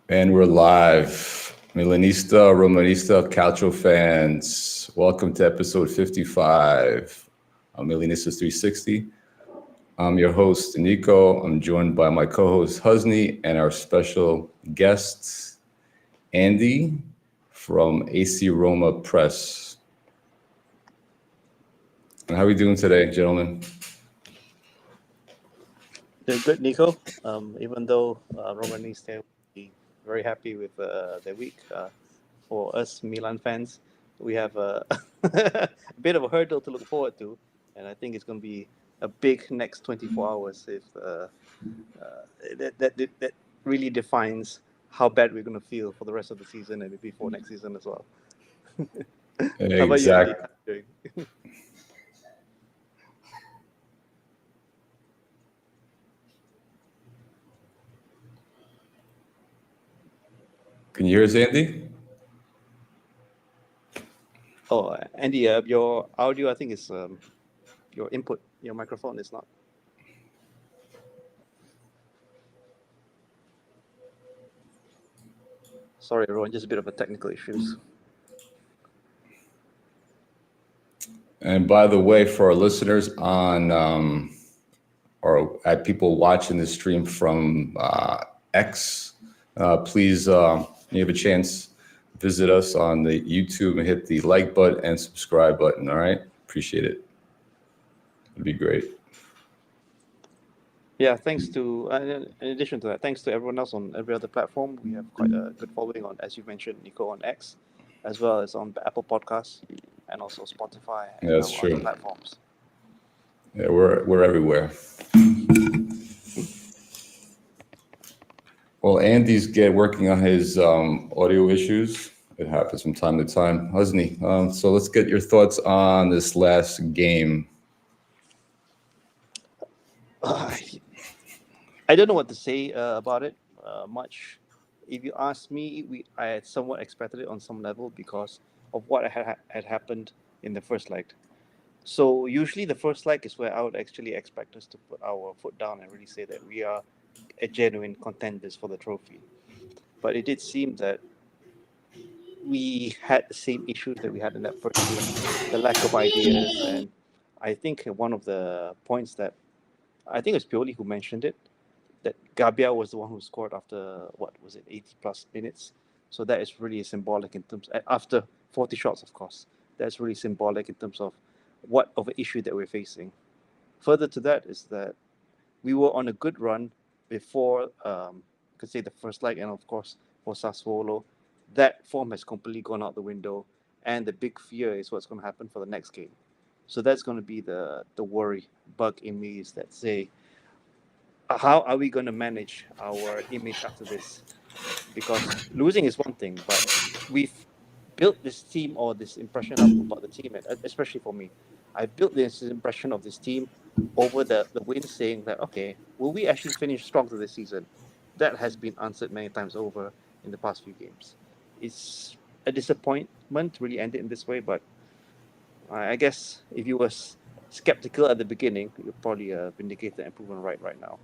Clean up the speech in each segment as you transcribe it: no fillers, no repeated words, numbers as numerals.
And we're live. Milanista, Romanista, Calcio fans. Welcome to episode 55 of Milanista's 360. I'm your host, Nico. I'm joined by my co-host, Husney, and our special guest, Andy from AC Roma Press. And how are we doing today, gentlemen? Doing good, Nico. Even though Roma needs to be very happy with their week, for us Milan fans, we have a bit of a hurdle to look forward to, and I think it's going to be a big next 24 hours if that really defines how bad we're going to feel for the rest of the season and maybe for next season as well. How about you, Andy? Exactly. How are you doing? Can you hear us, Andy? Oh, Andy, your audio, I think, is your input, your microphone is not. Sorry, everyone, just a bit of a technical issues. And by the way, for our listeners on or at people watching the stream from X, please, you have a chance, visit us on the YouTube and hit the like button and subscribe button. All right, appreciate it. It'd be great. Yeah, thanks to, in addition to that, thanks to everyone else on every other platform. We have quite a good following on, as you mentioned, Nico, on X, as well as on Apple Podcasts and also Spotify and Yeah, that's our other true. platforms. Yeah, we're everywhere. Well, Andy's working on his audio issues. It happens from time to time. Husney, so let's get your thoughts on this last game. I don't know what to say about it much. If you ask me, I had somewhat expected it on some level because of what had happened in the first leg. So usually the first leg is where I would actually expect us to put our foot down and really say that we are a genuine contenders for the trophy. But it did seem that we had the same issues that we had in that first game, the lack of ideas, and I think one of the points that I think it was Pioli who mentioned it, that Gabia was the one who scored after what was it, 80 plus minutes. So that is really symbolic in terms after 40 shots, of course. That's really symbolic in terms of what of an issue that we're facing. Further to that is that we were on a good run before, could say the first leg, and of course for Sassuolo, that form has completely gone out the window, and the big fear is what's going to happen for the next game. So that's going to be the worry bug in me is that say, how are we going to manage our image after this? Because losing is one thing, but we've built this team or this impression up about the team, and especially for me, I built this impression of this team over the win, saying that okay, will we actually finish strong to this season? That has been answered many times over in the past few games. It's a disappointment to really end it in this way, but I guess if you were skeptical at the beginning, you're probably vindicated and proven right now.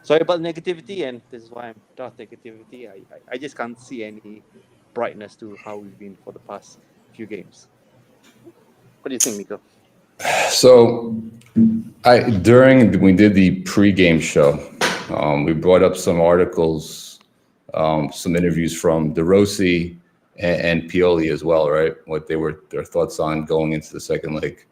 Sorry about the negativity, and this is why I'm done with negativity. I just can't see any brightness to how we've been for the past few games. What do you think, Nico? So, during we did the pregame show, we brought up some articles, some interviews from De Rossi and Pioli as well, right? What their thoughts on going into the second leg.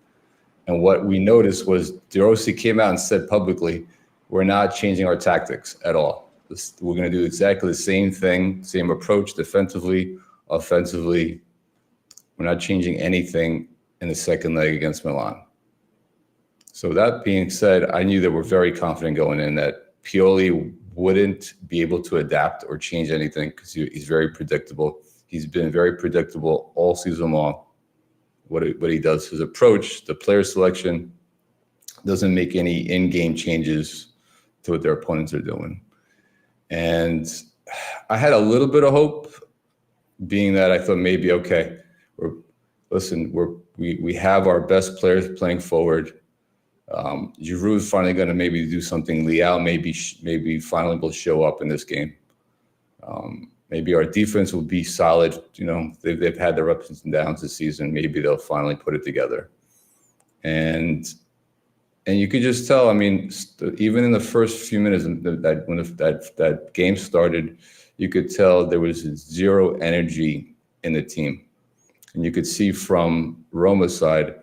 And what we noticed was De Rossi came out and said publicly, we're not changing our tactics at all. We're going to do exactly the same thing, same approach defensively, offensively. We're not changing anything in the second leg against Milan. So that being said, I knew that we're very confident going in that Pioli wouldn't be able to adapt or change anything because he's very predictable. He's been very predictable all season long. What he does, his approach, the player selection, doesn't make any in-game changes to what their opponents are doing. And I had a little bit of hope, being that I thought maybe, okay, we have our best players playing forward. Giroud's finally going to maybe do something. Leao maybe finally will show up in this game. Maybe our defense will be solid. They've had their ups and downs this season. Maybe they'll finally put it together. And you could just tell. I mean, even in the first few minutes when that game started, you could tell there was zero energy in the team, and you could see from Roma's side,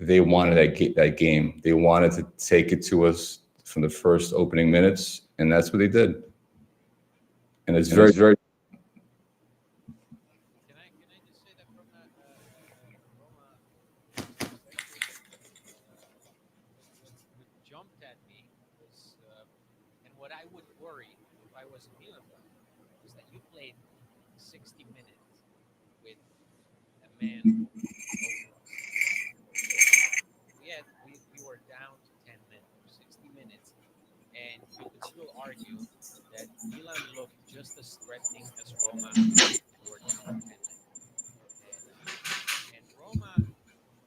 they wanted that game. They wanted to take it to us from the first opening minutes, and that's what they did. And it's very Can I just say that from a Roma perspective, what jumped at me was, and what I would worry if I was a Milan fan, was that you played 60 minutes with a man over us. We were down to 10 men for 60 minutes, and you could still argue that Milan looked just as threatening as Roma when we were down to 10 men. And Roma,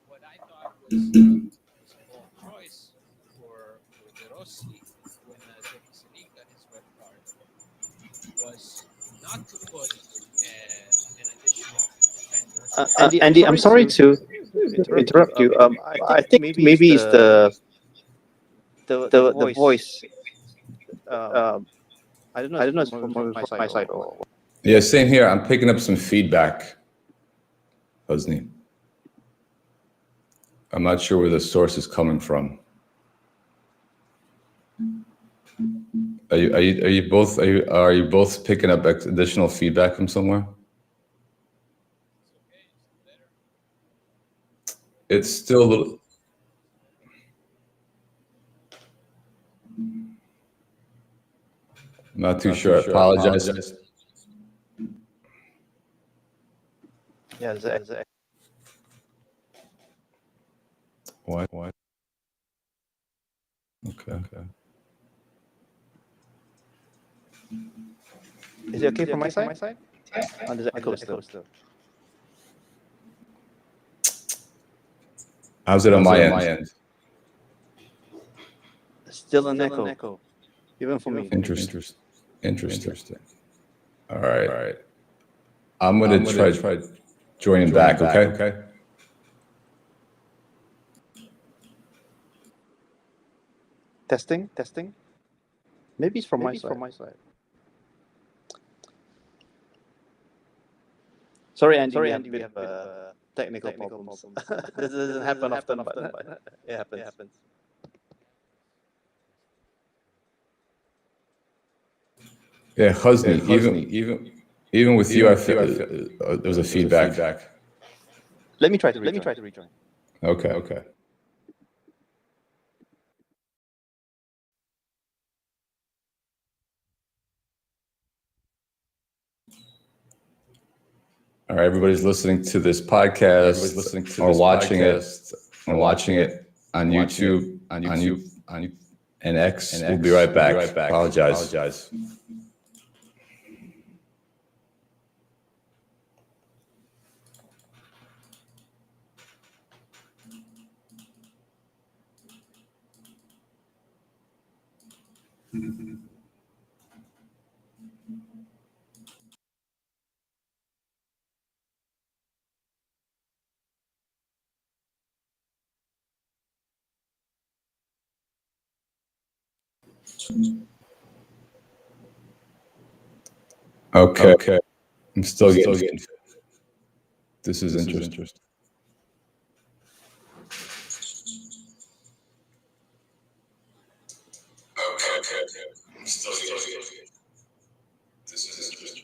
what I thought was a bold choice for De Rossi when Zeki Selig got his red card was not to put an additional defender. Andy, I'm sorry to interrupt you. I think maybe it's the voice. I don't know. If it's from my side or. Yeah, same here. I'm picking up some feedback, Hosni. I'm not sure where the source is coming from. Are you both picking up additional feedback from somewhere? It's still a little. I'm not too sure. I apologize. Yeah, What? Okay. Is it okay from my side? There's echo still. How's it on my end? Still an echo, even for me. Interesting. All right. I'm gonna try joining back. Okay. Testing. Maybe it's from my side. Sorry, Andy. We have technical problems. This doesn't happen often, but it happens. Yeah, Hosni. Even with you, I feel there was a feedback. Let me try to rejoin. Okay. All right, everybody's listening to this podcast or watching it on YouTube, and X. We'll be right back. Apologize. Okay. I'm still getting. This is interesting. Okay. I'm still getting. This is interesting.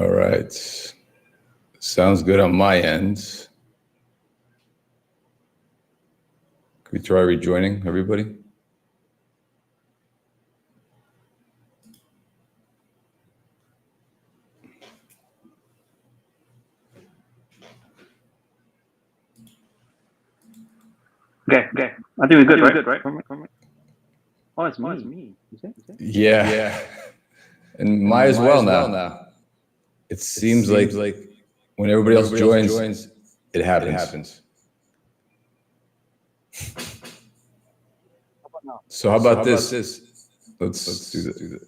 All right. Sounds good on my end. Can we try rejoining everybody? Okay. I think we're good, right? Oh, it's me. Is it? Yeah. And might as well now. It seems like when everybody else joins, it happens. How about now? So how about this? Let's do that.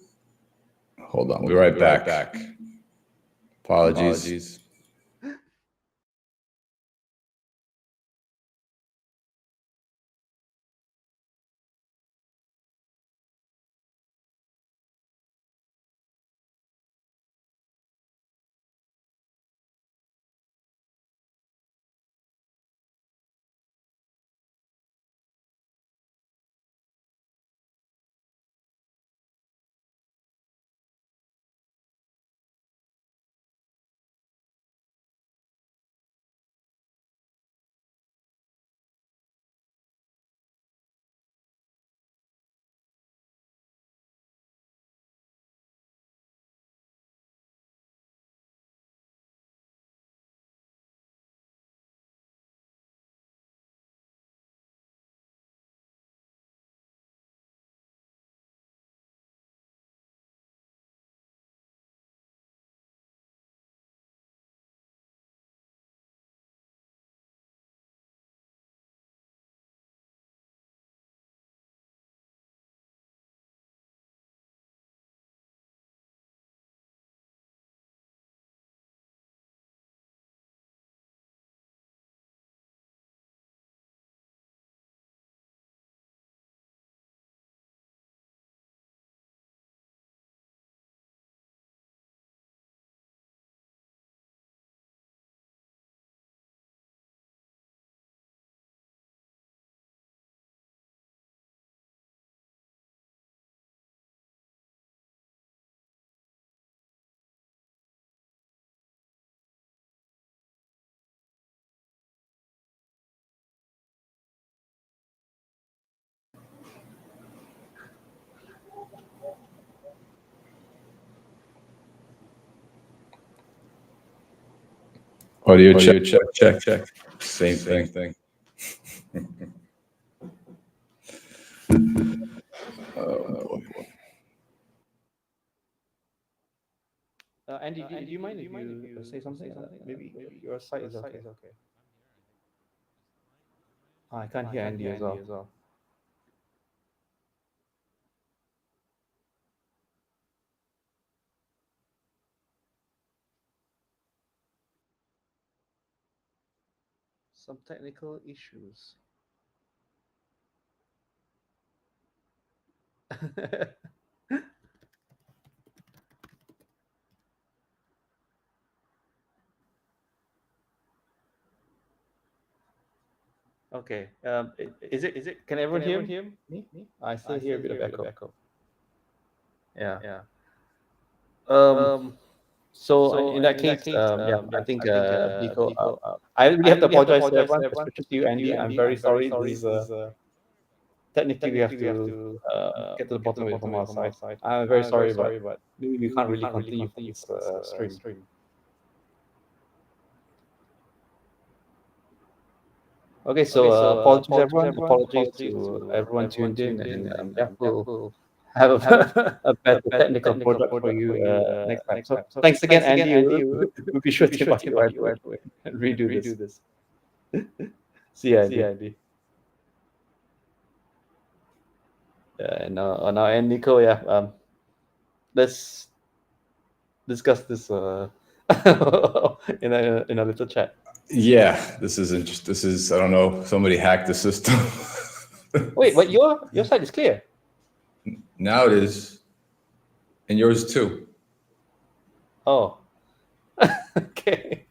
Hold on. We'll be right back. Apologies. Audio check. Same thing. Oh, boy. Andy, do you mind if you say something? Maybe your side is okay. I can't hear Andy as well. Some technical issues. Okay. Is it? Can everyone hear me? I still hear a bit of echo. Yeah. So in that case, yeah, I think Nico, I really have to apologize to everyone, especially to you, Andy. I'm very sorry. This is technically we have to get to the bottom of it from our side. I'm very sorry, but we can't really continue for this stream. Okay, so apologies everyone. Apologies to everyone tuned in, and yeah, we'll have a better technical product for you next time. So thanks again, Andy. We'll be sure to invite you right away and redo this. See you, Andy. Yeah, and and Nico, yeah. Let's discuss this in a little chat. Yeah, this is interesting. This is, I don't know, somebody hacked the system. Wait, but your side is clear. Now it is. And yours too. Oh. Okay.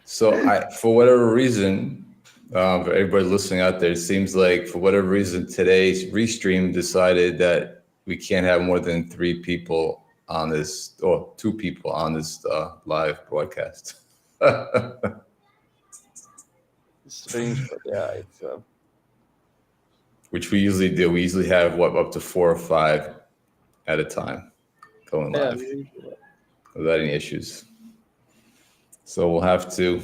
So for whatever reason, for everybody listening out there, it seems like for whatever reason today's Restream decided that we can't have more than 3 people on this, or two people on this live broadcast. Strange, but yeah, it's Which we usually do. We usually have up to 4 or 5 at a time going yeah. live without any issues. So we'll have to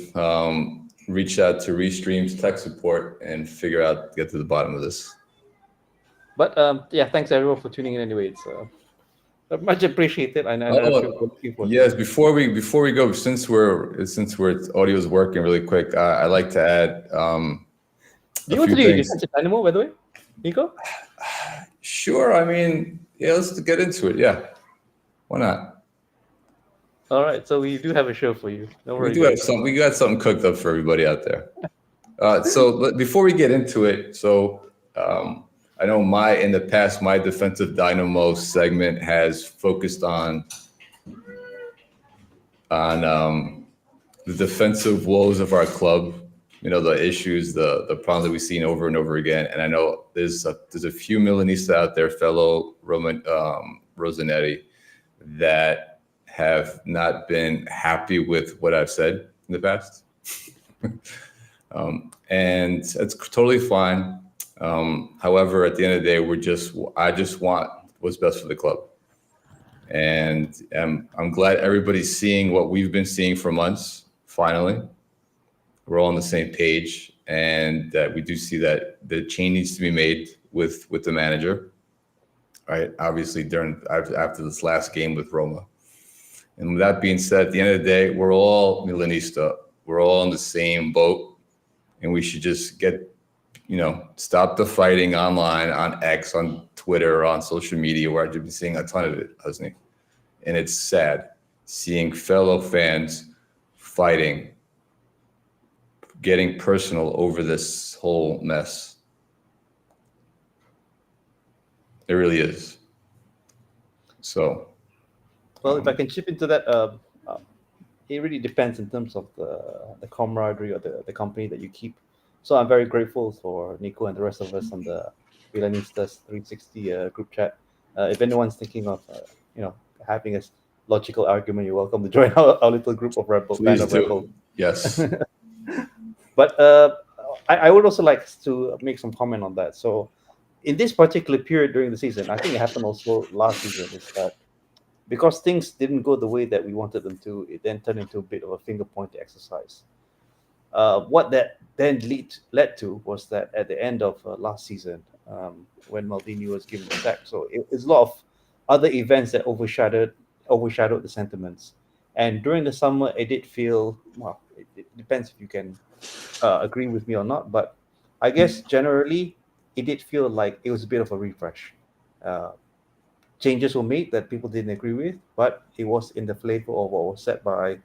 reach out to Restream's tech support and figure out, get to the bottom of this. But yeah, thanks everyone for tuning in. Anyway, it's much appreciated. I know that people are looking forward to Yes, it. before we go, since we're audio is working really quick, I'd like to add Do a you want few to do your things. defensive animal, by the way, Nico? Sure, I mean, yeah, let's get into it. Yeah, why not? All right, so we do have a show for you. Don't We worry, do have guys. we got something cooked up for everybody out there. So before we get into it, I know in the past, my defensive dynamo segment has focused on the defensive woes of our club. You know, the issues, the problems that we've seen over and over again. And I know there's a few Milanista out there, fellow Rosanetti, that have not been happy with what I've said in the past. And it's totally fine. However, at the end of the day, I just want what's best for the club. And I'm glad everybody's seeing what we've been seeing for months. Finally, we're all on the same page, and that we do see that the change needs to be made with the manager. Right, obviously after this last game with Roma. And with that being said, at the end of the day, we're all Milanista. We're all in the same boat, and we should just stop the fighting online, on X, on Twitter, on social media, where I've been seeing a ton of it, hasn't it? And it's sad seeing fellow fans fighting, getting personal over this whole mess. It really is. So, Well, if I can chip into that, it really depends in terms of the camaraderie or the company that you keep. So I'm very grateful for Nico and the rest of us on the Milanistas 360 group chat. If anyone's thinking of having a logical argument, you're welcome to join our little group of rebel please band of do. rebels. Yes. But I would also like to make some comment on that. So in this particular period during the season, I think it happened also last season, is that because things didn't go the way that we wanted them to, it then turned into a bit of a finger pointing exercise. What that then led to was that at the end of last season, when Maldini was given the sack, so it's a lot of other events that overshadowed the sentiments. And during the summer, it did feel, well, it depends if you can agree with me or not, but I guess generally it did feel like it was a bit of a refresh. Uh, Changes were made that people didn't agree with, but it was in the flavor of what was said by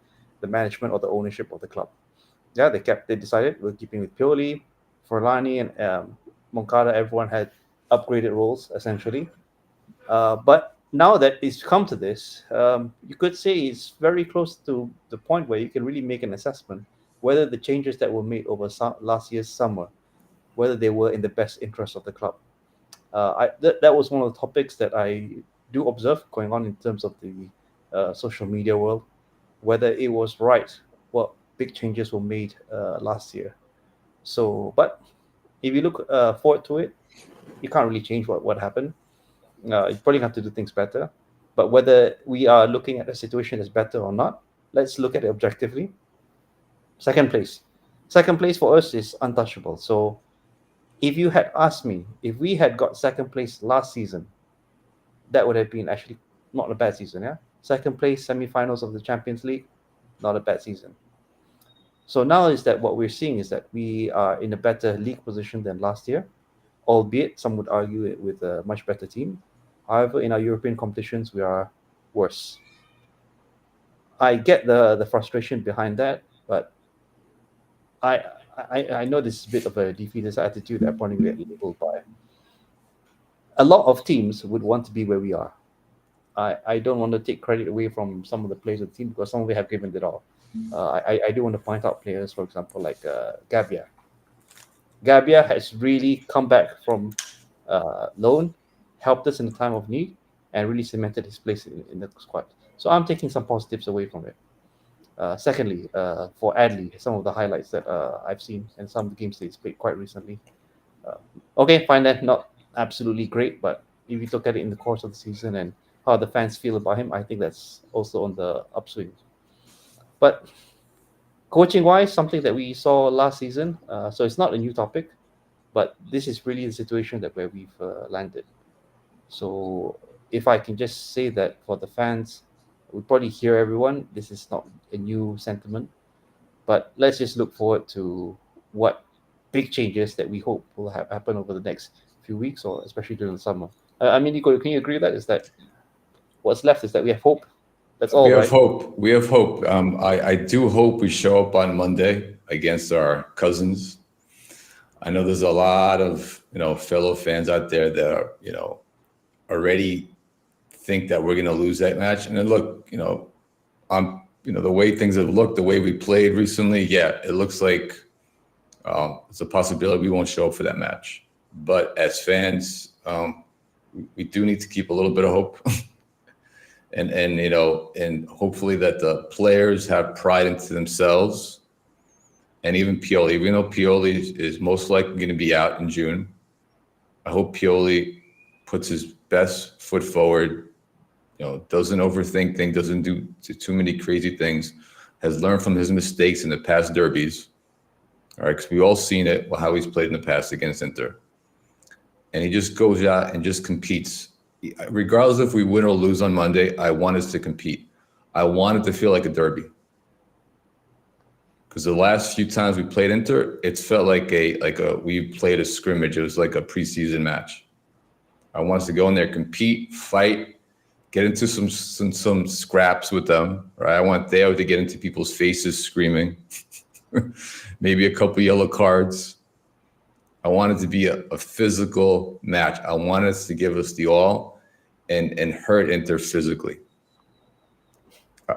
the management or the ownership of the club. Yeah, they decided we're keeping with Pioli, Forlani, and Moncada. Everyone had upgraded roles essentially. But now that it's come to this, you could say it's very close to the point where you can really make an assessment whether the changes that were made over last year's summer, whether they were in the best interest of the club. That was one of the topics that I do observe going on in terms of the social media world, whether it was right what big changes were made last year. So, but if you look forward to it, you can't really change what happened. You probably have to do things better. But whether we are looking at a situation as better or not, let's look at it objectively. Second place. Second place for us is untouchable. So if you had asked me if we had got second place last season, that would have been actually not a bad season. Yeah, second place, semi-finals of the Champions League, not a bad season. So now is that what we're seeing is that we are in a better league position than last year, albeit some would argue it with a much better team. However, in our European competitions, we are worse. I get the frustration behind that, but I I know this is a bit of a defeatist attitude that probably get labeled by. A lot of teams would want to be where we are. I don't want to take credit away from some of the players of the team because some of them have given it all. I do want to point out players, for example, like Gabia. Gabia has really come back from loan, helped us in the time of need, and really cemented his place in the squad. So I'm taking some positives away from it. Secondly, for Adley, some of the highlights that I've seen and some of the games that he's played quite recently. Uh, okay, fine that not absolutely great, but if you look at it in the course of the season and how the fans feel about him, I think that's also on the upswing. But coaching wise, something that we saw last season, so it's not a new topic, but this is really the situation that where we've landed. So if I can just say that for the fans, we probably hear everyone. This is not a new sentiment, but let's just look forward to what big changes that we hope will happen over the next few weeks, or especially during the summer. I mean, Nico, can you agree with that? Is that what's left? Is that we have hope? That's We all, have right? hope. We have hope. I do hope we show up on Monday against our cousins. I know there's a lot of fellow fans out there that are already think that we're going to lose that match. And then look, the way things have looked, the way we played recently, yeah, it looks like it's a possibility we won't show up for that match. But as fans, we do need to keep a little bit of hope. and hopefully that the players have pride into themselves, and even Pioli, even though Pioli is most likely going to be out in June, I hope Pioli puts his best foot forward, doesn't overthink things, doesn't do too many crazy things, has learned from his mistakes in the past derbies, all right, because we've all seen it, how he's played in the past against Inter. And he just goes out and just competes. Regardless if we win or lose on Monday, I want us to compete. I want it to feel like a derby. Because the last few times we played Inter, it's felt like we played a scrimmage. It was like a preseason match. I want us to go in there, compete, fight, get into some scraps with them. Right? I want Theo to get into people's faces screaming, maybe a couple yellow cards. I want it to be a physical match. I want us to give us the all and hurt Inter physically.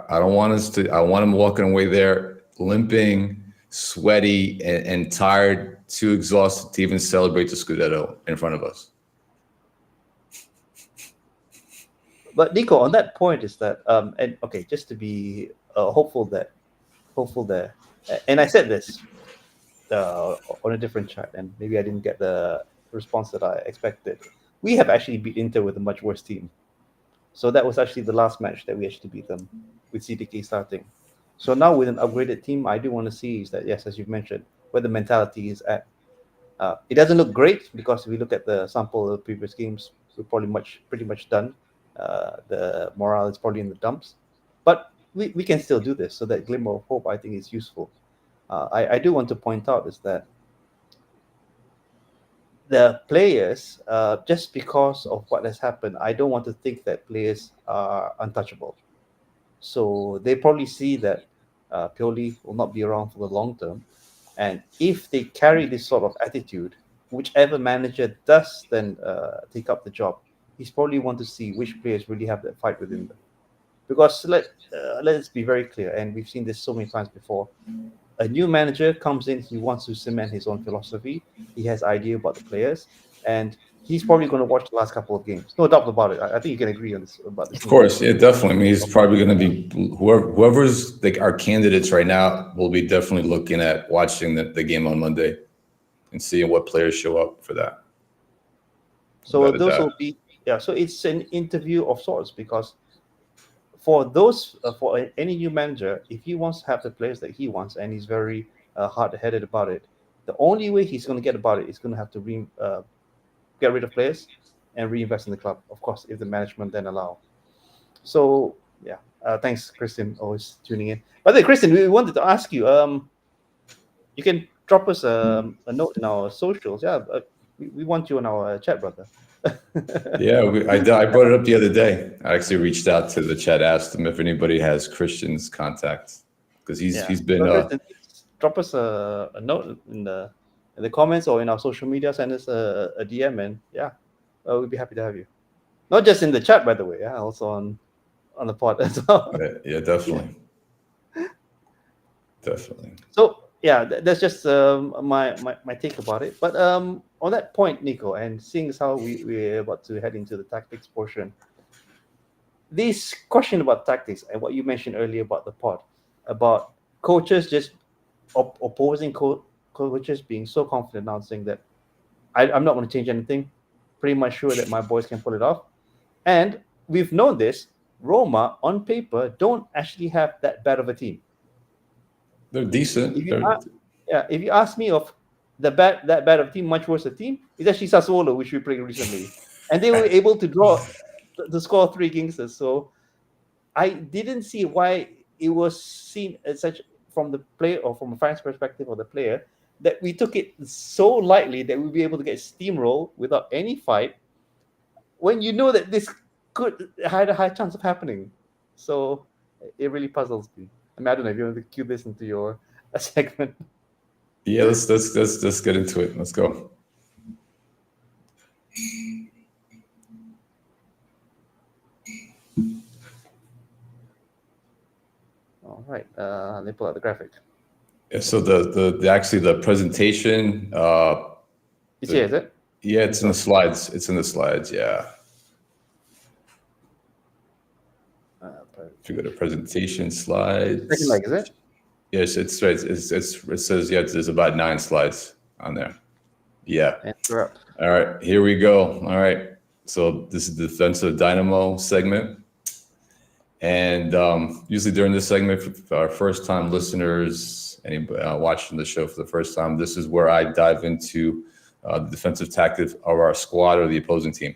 I don't want us to. I want them walking away there limping, sweaty, and tired, too exhausted to even celebrate the Scudetto in front of us. But Nico, on that point is that and okay, just to be hopeful there, and I said this on a different chat, and maybe I didn't get the response that I expected. We have actually beat Inter with a much worse team, so that was actually the last match that we actually beat them with CDK starting. So now with an upgraded team, I do want to see is that, yes, as you've mentioned, where the mentality is at. It doesn't look great because if we look at the sample of the previous games, we're probably pretty much done. The morale is probably in the dumps, but we can still do this. So that glimmer of hope, I think, is useful. I do want to point out is that the players, just because of what has happened, I don't want to think that players are untouchable. So they probably see that Pioli will not be around for the long term. And if they carry this sort of attitude, whichever manager does then take up the job, he's probably want to see which players really have that fight within them. Because let's be very clear, and we've seen this so many times before. A new manager comes in, he wants to cement his own philosophy. He has idea about the players, and he's probably going to watch the last couple of games. No doubt about it. I think you can agree on this about this. Of course, yeah, definitely. I mean, he's probably going to be whoever's like our candidates right now will be definitely looking at watching the game on Monday and seeing what players show up for that. So those will be So it's an interview of sorts because for those for any new manager, if he wants to have the players that he wants and he's very hard-headed about it, the only way he's going to get about it is going to have to get rid of players and reinvest in the club, of course, if the management then allow. So yeah, thanks, Christian, always tuning in. By the way, Christian, we wanted to ask you. You can drop us a note in our socials. Yeah, we want you on our chat, brother. Yeah, I brought it up the other day. I actually reached out to the chat, asked them if anybody has Christian's contact because he's been. Christian, drop us a note in the comments or in our social media. Send us a DM, and yeah, we'd be happy to have you. Not just in the chat, by the way. Yeah, also on the pod as well. Yeah, definitely. Definitely. So yeah, that's just my take about it. But on that point, Nico, and seeing as how we're about to head into the tactics portion, this question about tactics and what you mentioned earlier about the pod, about coaches just opposing coaches being so confident now, saying that I'm not going to change anything. Pretty much sure that my boys can pull it off. And we've known this. Roma, on paper, don't actually have that bad of a team. They're decent. If you ask me of that bad of a team, much worse a team, it's actually Sassuolo, which we played recently, and they were able to to score 3 against us. So I didn't see why it was seen as such from the player or from a fans' perspective of the player that we took it so lightly that we'd be able to get steamroll without any fight when you know that this could had a high chance of happening. So it really puzzles me. I mean, I don't know if you want to cue this into your segment. Yeah, let's get into it. Let's go. All right, let me pull out the graphic. Yeah, so the presentation. It's here, is it? Yeah, it's in the slides. It's in the slides. Yeah. If you go to presentation slides. Second leg, is it? Yes, it's right. It says there's about 9 slides on there. Yeah. And we're up. All right, here we go. All right. So this is the defensive dynamo segment. And usually during this segment, for our first-time listeners, anybody watching the show for the first time, this is where I dive into the defensive tactics of our squad or the opposing team.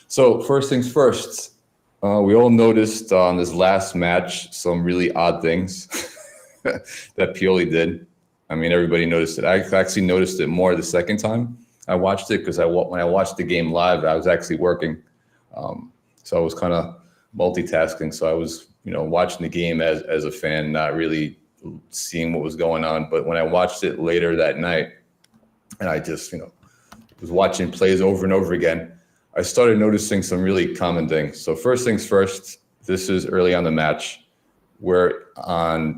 So first things first, we all noticed on this last match some really odd things that Pioli did. I mean, everybody noticed it. I actually noticed it more the second time I watched it because when I watched the game live, I was actually working. So I was kind of multitasking. So I was, watching the game as a fan, not really seeing what was going on. But when I watched it later that night, and I just, was watching plays over and over again, I started noticing some really common things. So first things first, this is early on the match where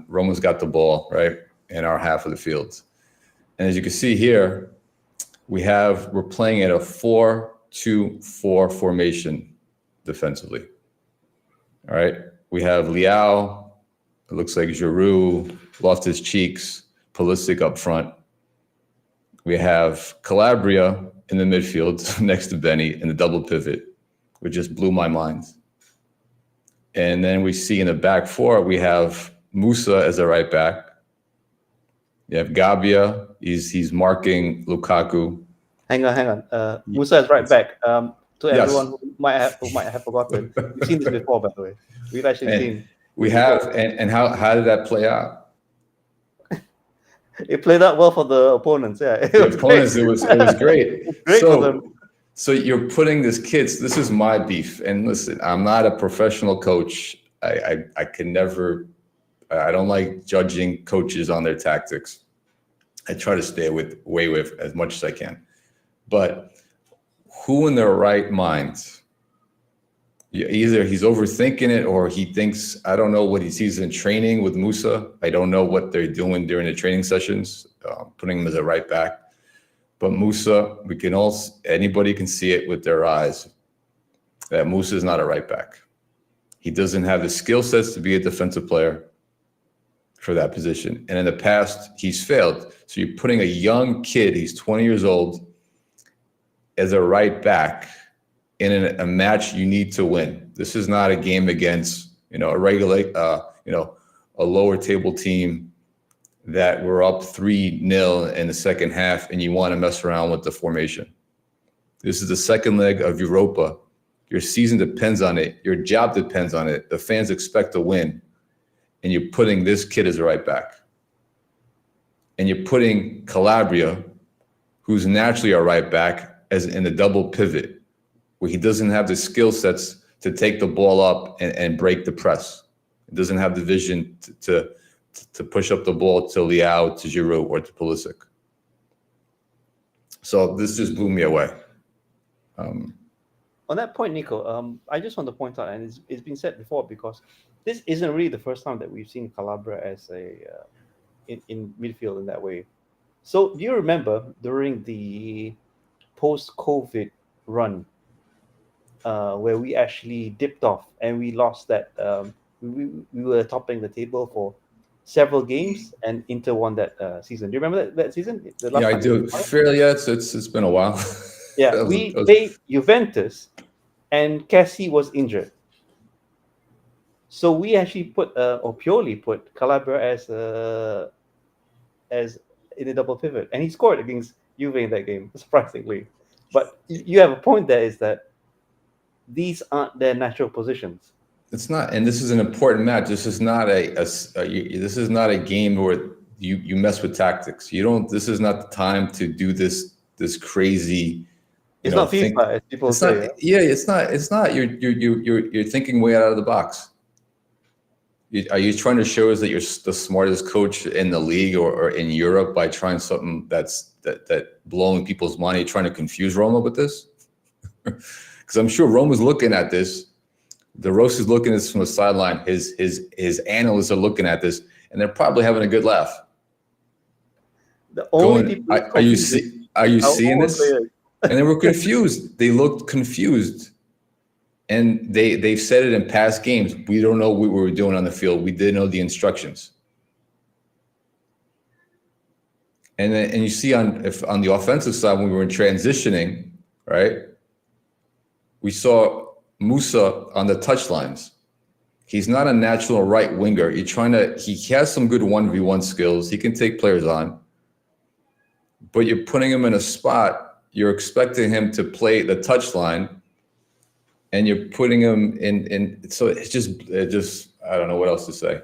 Roma's got the ball, right, in our half of the field. And as you can see here, we're playing at a 4-2-4 formation defensively. All right. We have Leao, it looks like Giroud, Loftus-Cheeks, Pulisic up front. We have Calabria in the midfield next to Benny in the double pivot, which just blew my mind. And then we see in the back 4, we have Musa as a right back. You have Gabia, he's marking Lukaku. Hang on. Musa is right back. To Yes. everyone who might have forgotten, we've seen this before, by the way. We've actually seen. We have, and how did that play out? It played out well for the opponents. Yeah, The opponents, it was great. Great for them. So you're putting this kids. This is my beef. And listen, I'm not a professional coach. I can never. I don't like judging coaches on their tactics. I try to stay away with as much as I can. But who in their right mind? Either he's overthinking it or he thinks, I don't know what he sees in training with Musa. I don't know what they're doing during the training sessions, putting him as a right back. But Musa, anybody can see it with their eyes that Musa is not a right back. He doesn't have the skill sets to be a defensive player for that position. And in the past, he's failed. So you're putting a young kid, he's 20 years old, as a right back in a match you need to win. This is not a game against, a regular, a lower table team that we're up 3-0 in the second half and you want to mess around with the formation. This is the second leg of Europa. Your season depends on it. Your job depends on it. The fans expect to win. And you're putting this kid as a right back. And you're putting Calabria, who's naturally a right back, as in the double pivot, where he doesn't have the skill sets to take the ball up and break the press. He doesn't have the vision to push up the ball to Leao, to Giroud, or to Pulisic. So this just blew me away. On that point, Nico, I just want to point out, and it's been said before, because this isn't really the first time that we've seen Calabria as in midfield in that way. So do you remember during the post-COVID run, where we actually dipped off and we lost that. We were topping the table for several games, and Inter won that season. Do you remember that season? The Yeah, last I time we do. won it? Fairly, yeah, it's been a while. Yeah, That was, we played Juventus, and Cassie was injured. So we actually put, or Pioli put Calabria as in a double pivot, and he scored against Juve in that game, surprisingly. But you have a point there, is that these aren't their natural positions. it's not, and this is an important match. This is not this is not a game where you mess with tactics. You don't. This is not the time to do this crazy, It's not think. FIFA, as people It's not. say. Yeah? Yeah, it's not. It's not. You're thinking way out of the box. Are you trying to show us that you're the smartest coach in the league or in Europe by trying something that blowing people's money, trying to confuse Roma with this? Because I'm sure Roma's looking at this. The Roast is looking at this from the sideline. His analysts are looking at this, and they're probably having a good laugh. The only Going, people are you confused are you our seeing own this? players. And they were confused. They looked confused. And they've said it in past games. We don't know what we were doing on the field. We didn't know the instructions. And you see on the offensive side, when we were transitioning, right? We saw Musa on the touchlines. He's not a natural right winger. He has some good 1v1 skills. He can take players on. But you're putting him in a spot, you're expecting him to play the touchline, and you're putting him in. So it's just I don't know what else to say.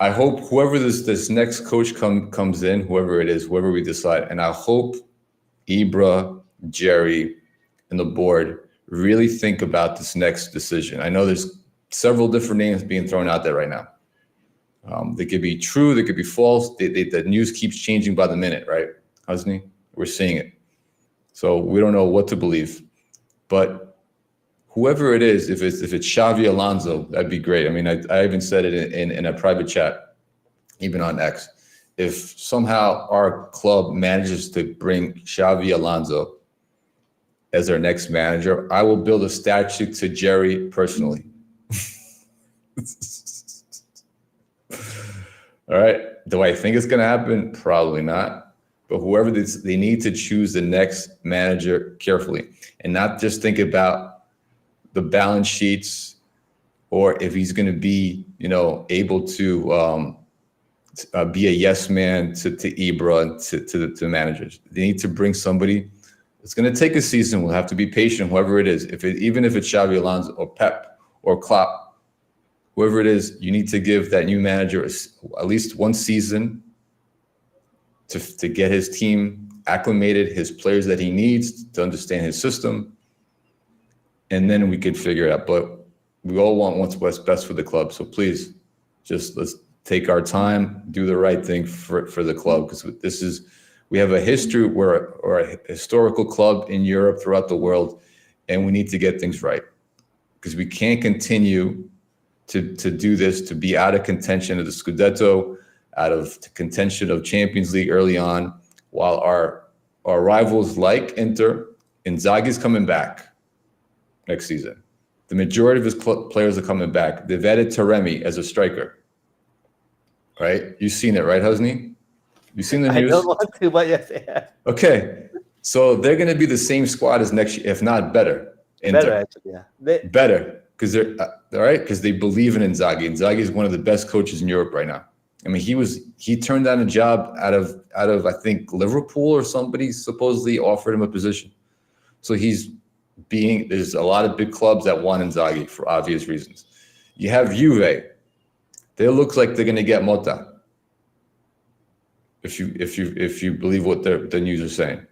I hope whoever this next coach comes in, whoever it is, whoever we decide, and I hope Ibra, Jerry, and the board really think about this next decision. I know there's several different names being thrown out there right now. They could be true, they could be false. The news keeps changing by the minute, right, Husney? We're seeing it. So we don't know what to believe. But whoever it is, if it's Xavi Alonso, that'd be great. I mean, I even said it in a private chat, even on X. If somehow our club manages to bring Xavi Alonso as our next manager, I will build a statue to Jerry personally. All right. Do I think it's going to happen? Probably not. But whoever this, they need to choose the next manager carefully and not just think about the balance sheets or if he's going to be, able to be a yes man to Ibra and to the managers. They need to bring somebody. It's going to take a season. We'll have to be patient, whoever it is. Even if it's Xavi Alonso or Pep or Klopp, whoever it is, you need to give that new manager at least one season to get his team acclimated, his players that he needs to understand his system, and then we could figure it out. But we all want what's best for the club. So please, just let's take our time, do the right thing for the club, because we have a history. We're a historical club in Europe, throughout the world, and we need to get things right because we can't continue to do this, to be out of contention of the Scudetto, out of contention of Champions League early on, while our rivals like Inter, Inzaghi's coming back next season. The majority of his players are coming back. They've added Taremi as a striker, right? You've seen it, right, Husney? You've seen the news? I don't want to, but yes, yeah. Okay, so they're going to be the same squad as next year, if not better. Better, actually, yeah. Better. Because they're all right, because they believe in Inzaghi. Inzaghi is one of the best coaches in Europe right now. I mean, he turned down a job out of I think Liverpool or somebody supposedly offered him a position. So there's a lot of big clubs that want Inzaghi for obvious reasons. You have Juve. They look like they're going to get Motta. If you believe what the news are saying,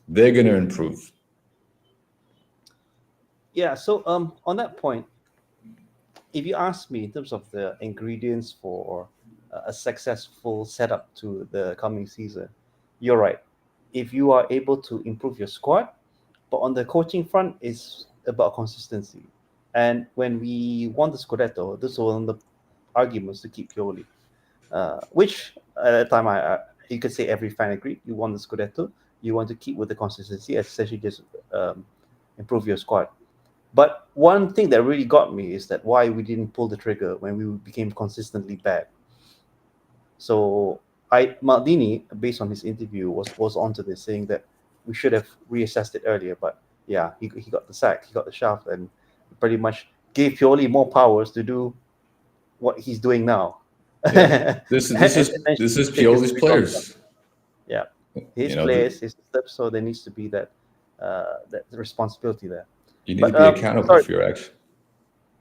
they're going to improve. Yeah, so on that point, if you ask me in terms of the ingredients for a successful setup to the coming season, you're right. If you are able to improve your squad, but on the coaching front, it's about consistency. And when we won the Scudetto, this was one of the arguments to keep Pioli, which at the time you could say every fan agreed. You won the Scudetto, you want to keep with the consistency, essentially just improve your squad. But one thing that really got me is that why we didn't pull the trigger when we became consistently bad. So Maldini, based on his interview, was onto this, saying that we should have reassessed it earlier. But yeah, he got the sack, he got the shaft, and pretty much gave Pioli more powers to do what he's doing now. Yeah. This And this is then this is take his Pioli's responsibility. players. Yeah, his You know, players, his steps. So there needs to be that responsibility there. you need to But be accountable sorry, for your actions.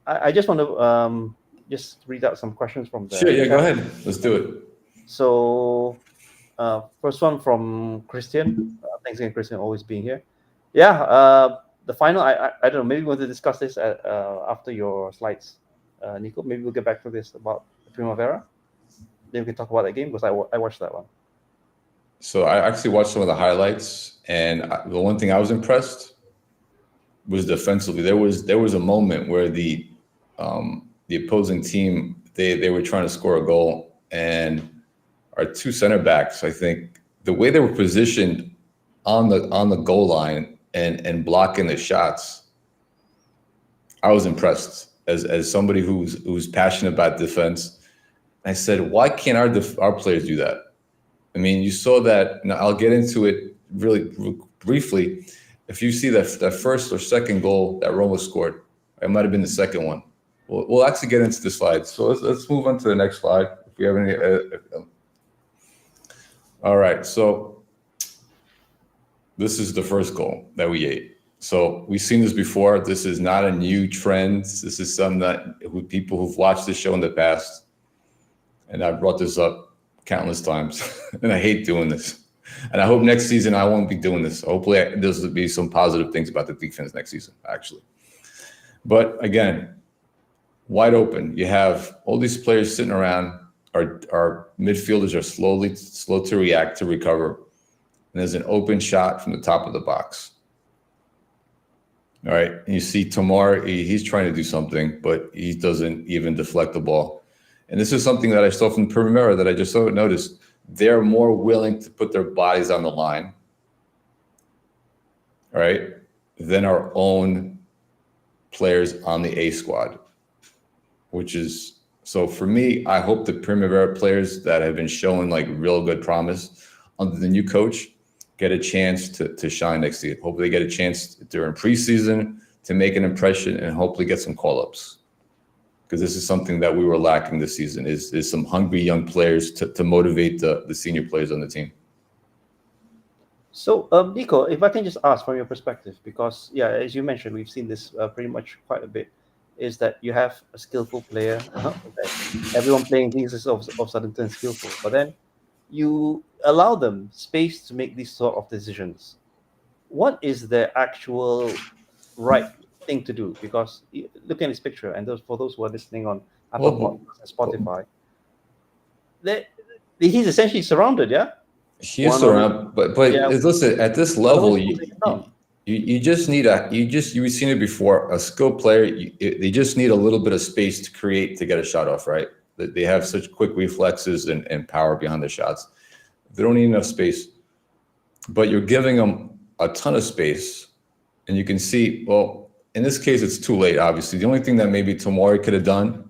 I just want to just read out some questions from Sure, the yeah, go chat. ahead. Let's do it. So, first one from Christian. Thanks again, Christian, always being here. Yeah, the final. I don't know. Maybe we want to discuss this after your slides, Nico. Maybe we'll get back to this about the Primavera. Then we can talk about that game because I watched that one. So I actually watched some of the highlights, and the one thing I was impressed was defensively. There was a moment where the opposing team they were trying to score a goal, and our two center backs, I think the way they were positioned on the goal line and blocking the shots, I was impressed as somebody who's passionate about defense. I said, why can't our players do that? I mean, you saw that. Now I'll get into it really briefly. If you see that first or second goal that Roma scored, it might have been the second one. We'll actually get into the slides. So let's move on to the next slide. If we have any. All right. So this is the first goal that we ate. So we've seen this before. This is not a new trend. This is something that people who've watched this show in the past, and I've brought this up countless times, and I hate doing this. And I hope next season I won't be doing this. Hopefully there's will be some positive things about the defense next season, actually. But again, wide open. You have all these players sitting around. Our midfielders are slow to react, to recover. And there's an open shot from the top of the box. All right. And you see Tamar, he's trying to do something, but he doesn't even deflect the ball. And this is something that I saw from Primavera that I just noticed. They're more willing to put their bodies on the line, all right, than our own players on the A squad, which is, so for me, I hope the Primavera players that have been showing like real good promise under the new coach get a chance to shine next season. Hopefully they get a chance during preseason to make an impression and hopefully get some call-ups. Because this is something that we were lacking this season, is some hungry young players to motivate the senior players on the team. So, Nico, if I can just ask from your perspective, because yeah, as you mentioned, we've seen this pretty much quite a bit, is that you have a skillful player. Everyone playing things is of sudden turn skillful, but then you allow them space to make these sort of decisions. What is the actual right thing to do? Because looking at this picture, and for those who are listening on Apple Podcasts and Spotify, he's essentially surrounded. Yeah, he is surrounded, but yeah. Listen, at this level, you just need you've seen it before. A skilled player, they just need a little bit of space to create to get a shot off. Right? They have such quick reflexes and power behind the shots. They don't need enough space, but you're giving them a ton of space, and you can see. Well, in this case, it's too late. Obviously, the only thing that maybe Tomori could have done,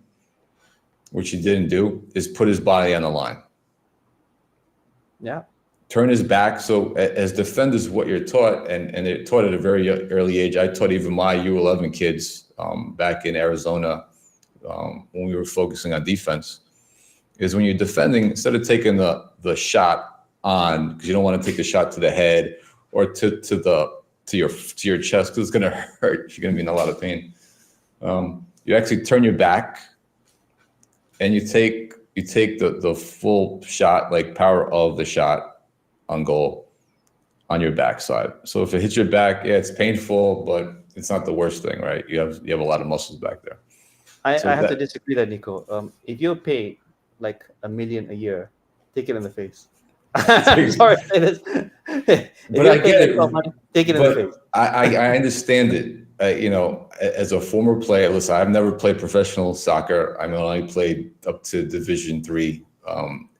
which he didn't do, is put his body on the line. Yeah. Turn his back. So as defenders, what you're taught, and they're taught at a very early age. I taught even my U11 kids back in Arizona when we were focusing on defense, is when you're defending, instead of taking the shot on, because you don't want to take the shot to the head or to your chest, because it's going to hurt. You're going to be in a lot of pain. You actually turn your back and you take the full shot, like power of the shot on goal on your backside. So if it hits your back, yeah, it's painful, but it's not the worst thing, right? You have a lot of muscles back there. I have to disagree there, Nico. If you're paid like $1 million a year, take it in the face. Sorry to say this. But I get it. Take it in the face. I understand it. As a former player, listen, I've never played professional soccer. I only played up to Division III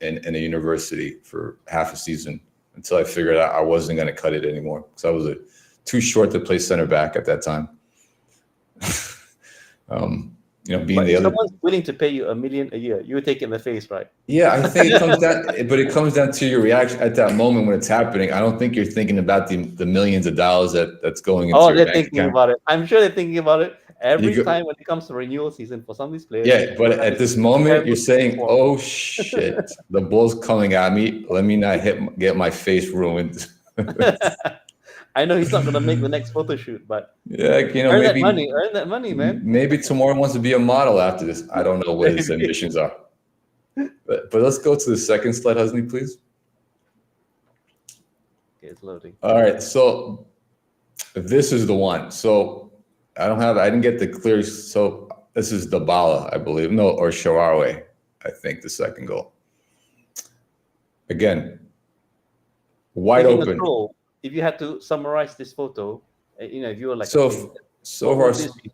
in a university for half a season until I figured out I wasn't going to cut it anymore, because I was a too short to play center back at that time. Being But the if other. someone's willing to pay you $1 million a year, you would take it in the face, right? Yeah, I think it comes down, but it comes down to your reaction at that moment when it's happening. I don't think you're thinking about the millions of dollars that's going into your They're bank thinking account. about it. I'm sure they're thinking about it every go- time when it comes to renewal season for some of these players. Yeah, but at this moment, you're saying, For- "Oh shit, the ball's coming at me. Let me not get my face ruined." I know he's not going to make the next photo shoot, but Yeah, earn maybe that money, man. maybe tomorrow wants to be a model after this. I don't know what his ambitions are. But let's go to the second slide, Husney, please. Okay, it's loading. All right, so this is the one. So I didn't get the clear. So this is Dybala, I believe. No, or Sharawi, I think, the second goal. Again, wide Taking a open. throw, if you had to summarize this photo, if you were like, So okay, so what our, would this be?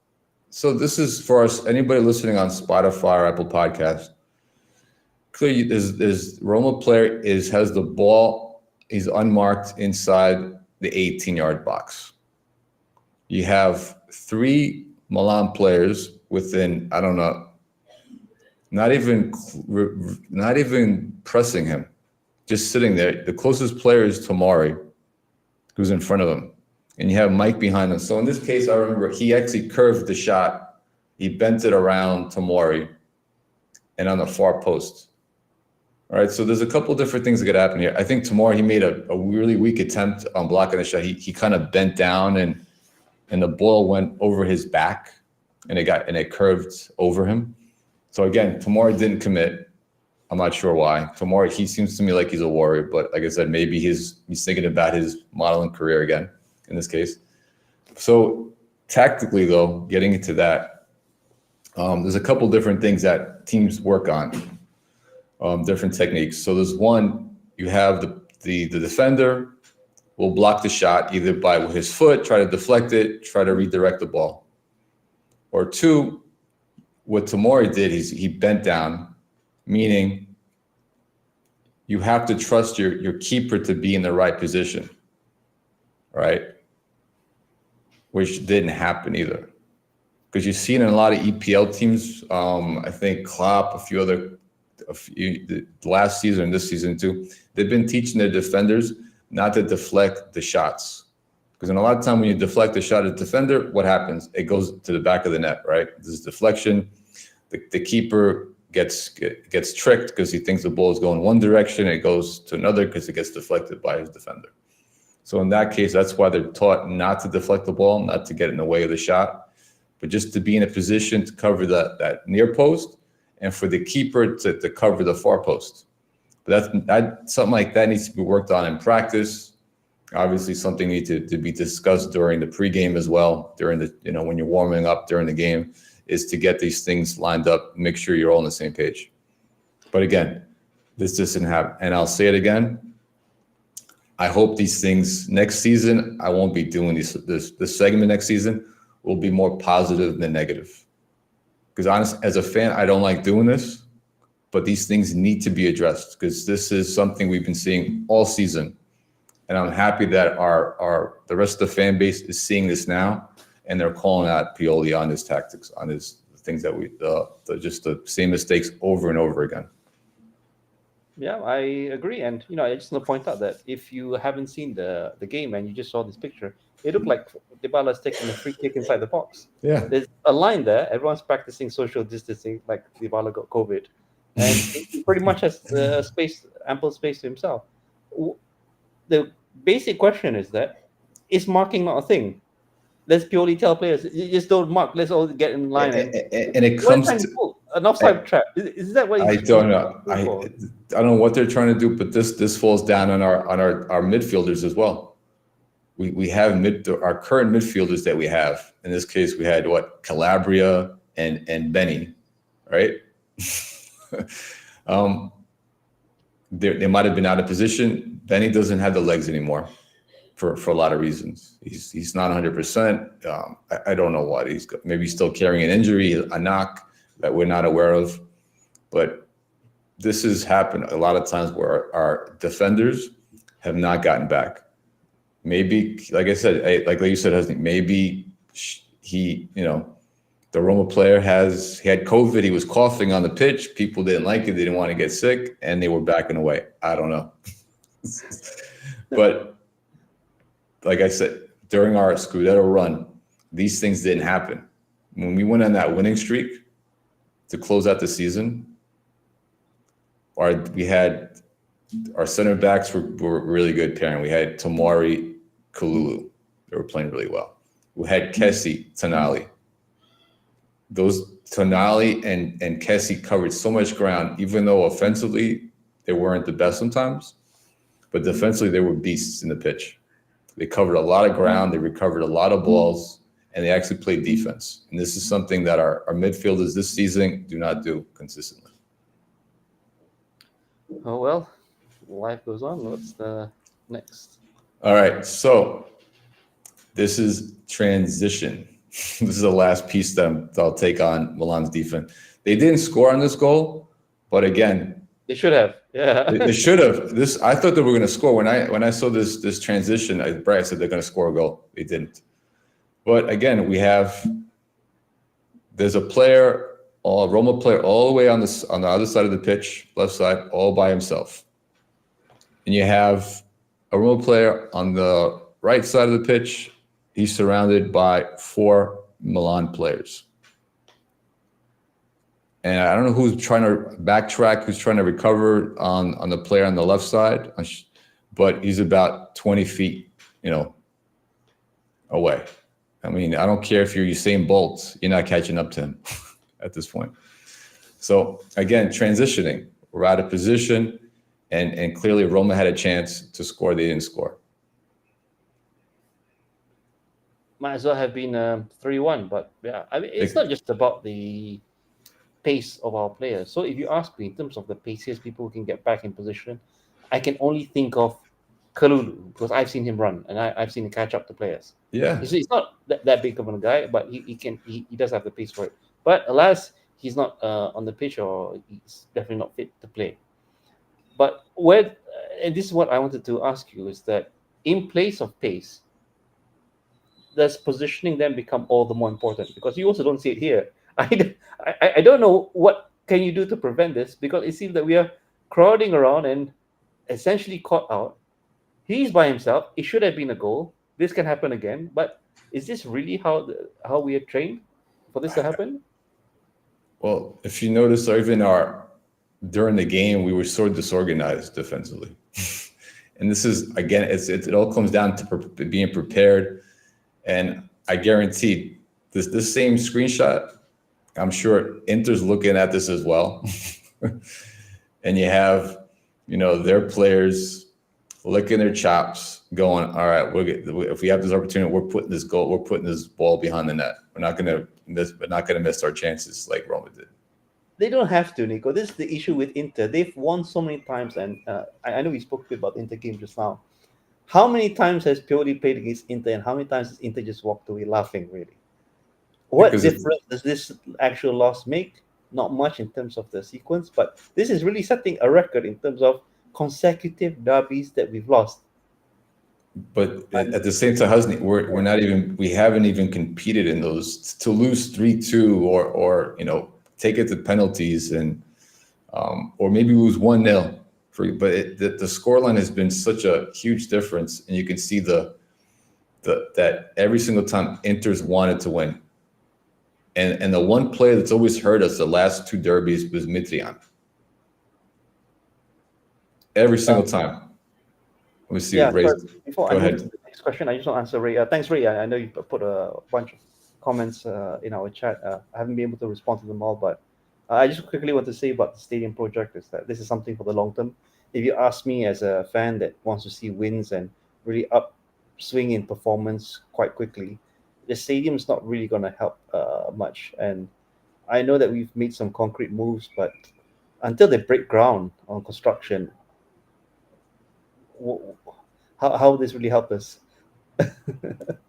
so this is for us. Anybody listening on Spotify or Apple Podcast. Clearly, there's Roma player has the ball. He's unmarked inside the 18-yard box. You have 3 Milan players within, I don't know, not even pressing him, just sitting there. The closest player is Tomori, who's in front of him, and you have Mike behind him. So in this case, I remember he actually curved the shot. He bent it around Tomori and on the far post. All right, so there's a couple different things that could happen here. I think Tomori, he made a really weak attempt on blocking the shot. He kind of bent down and the ball went over his back and it curved over him. So again, Tomori didn't commit. I'm not sure why. Tomori, he seems to me like he's a warrior, but like I said, maybe he's thinking about his modeling career again in this case. So tactically though, getting into that, there's a couple different things that teams work on, different techniques. So there's one, you have the defender will block the shot either by his foot, try to deflect it, try to redirect the ball. Or 2, what Tomori did is he bent down, meaning you have to trust your keeper to be in the right position, right? Which didn't happen either. Because you've seen in a lot of EPL teams, I think Klopp, a few last season and this season too, they've been teaching their defenders not to deflect the shots. Because in a lot of time when you deflect the shot at the defender, what happens? It goes to the back of the net, right? This is deflection. The keeper gets tricked because he thinks the ball is going one direction. It goes to another because it gets deflected by his defender. So in that case, that's why they're taught not to deflect the ball, not to get in the way of the shot, but just to be in a position to cover that near post and for the keeper to cover the far post. But that something like that needs to be worked on in practice. Obviously, something needs to be discussed during the pregame as well, during when you're warming up during the game, is to get these things lined up, make sure you're all on the same page. But again, this doesn't happen. And I'll say it again. I hope these things next season, I won't be doing this segment next season will be more positive than negative. Because honestly, as a fan, I don't like doing this, but these things need to be addressed because this is something we've been seeing all season. And I'm happy that the rest of the fan base is seeing this now, and they're calling out Pioli on his tactics, on his things that just the same mistakes over and over again. Yeah, I agree. And, I just want to point out that if you haven't seen the game and you just saw this picture, it looked like Dybala's taking a free kick inside the box. Yeah. There's a line there. Everyone's practicing social distancing like Dybala got COVID. And he pretty much has ample space to himself. The basic question is marking not a thing? Let's purely tell players, you just don't mark. Let's all get in line. And it comes to an offside trap. Is that what I don't know. I don't know what they're trying to do, but this falls down on our midfielders as well. We have our current midfielders that we have. In this case, we had Calabria and Benny, right? They might have been out of position. Benny doesn't have the legs anymore for a lot of reasons. He's not 100%. I don't know what. He's maybe still carrying an injury, a knock that we're not aware of. But this has happened a lot of times where our defenders have not gotten back. maybe, like I said, like you said, Husni, maybe he, the Roma player he had COVID. He was coughing on the pitch. People didn't like it. They didn't want to get sick, and they were backing away. I don't know. But like I said, during our Scudetto run, these things didn't happen. When we went on that winning streak to close out the season, we had our center backs were really good pairing. We had Tomori, Kalulu. They were playing really well. We had Kessie, Tonali. Those Tonali and Kessie covered so much ground, even though offensively they weren't the best sometimes, but defensively they were beasts in the pitch. They covered a lot of ground, they recovered a lot of balls, and they actually played defense. And this is something that our midfielders this season do not do consistently. Oh, well, life goes on. What's the next? All right, so this is transition. This is the last piece that I'll take on Milan's defense. They didn't score on this goal, but again, they should have. Yeah, they should have. I thought they were going to score when I saw this transition. I said they're going to score a goal. They didn't. But again, there's a player, a Roma player, all the way on the other side of the pitch, left side, all by himself, and you have a Roma player on the right side of the pitch. He's surrounded by 4 Milan players. And I don't know who's trying to backtrack, who's trying to recover on the player on the left side, but he's about 20 feet, away. I mean, I don't care if you're Usain Bolt, you're not catching up to him at this point. So again, transitioning, we're out of position, and clearly Roma had a chance to score, they didn't score. Might as well have been 3-1, but yeah, I mean, it's not just about the pace of our players. So if you ask me in terms of the paciest people who can get back in position, I can only think of Kalulu, because I've seen him run and I've seen him catch up to players. Yeah, he's not that big of a guy, but he does have the pace for it. But alas, he's not on the pitch, or he's definitely not fit to play. But and this is what I wanted to ask you, is that in place of pace, does positioning then become all the more important? Because you also don't see it here. I don't know what can you do to prevent this, because it seems that we are crowding around and essentially caught out. He's by himself. It should have been a goal. This can happen again. But is this really how we are trained for this to happen? Well, if you notice, even during the game, we were so disorganized defensively. And this is, again, it all comes down to being prepared. And I guarantee this same screenshot, I'm sure Inter's looking at this as well. And you have, their players licking their chops, going, all right, if we have this opportunity, we're putting this ball behind the net. We're not going to miss our chances like Roma did. They don't have to, Nico. This is the issue with Inter. They've won so many times, and I know we spoke a bit about the Inter game just now. How many times has Pioli played against Inter, and how many times has Inter just walked away laughing, really? What difference does this actual loss make? Not much in terms of the sequence, but this is really setting a record in terms of consecutive derbies that we've lost. But at the same time, Husni, we haven't even competed in those. To lose 3-2 or take it to penalties and or maybe lose 1-0. But the scoreline has been such a huge difference, and you can see that every single time Inter's wanted to win. And the one player that's always hurt us the last 2 derbies was Mitrian. Every single time. Let me see. Before I move to the next question, I just want to answer Ray. Thanks, Ray. I know you put a bunch of comments in our chat. I haven't been able to respond to them all, but I just quickly want to say about the stadium project is that this is something for the long term. If you ask me as a fan that wants to see wins and really upswing in performance quite quickly, the stadium is not really going to help much. And I know that we've made some concrete moves, but until they break ground on construction, how will this really help us?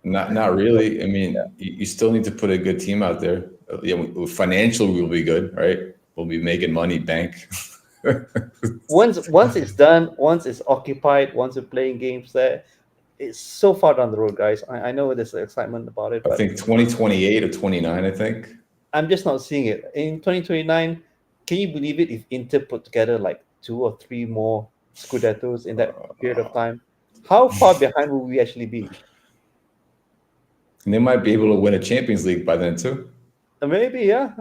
Not really. I mean, you still need to put a good team out there. Financially, we'll be good, right? We'll be making money, bank. Once it's done, once it's occupied, once we're playing games there, it's so far down the road, guys. I know there's excitement about it, I but think 2028 or 29, I think. I'm just not seeing it. In 2029, can you believe it if Inter put together like 2 or 3 more Scudettos in that period of time? How far behind will we actually be? And they might be able to win a Champions League by then too. Maybe, yeah.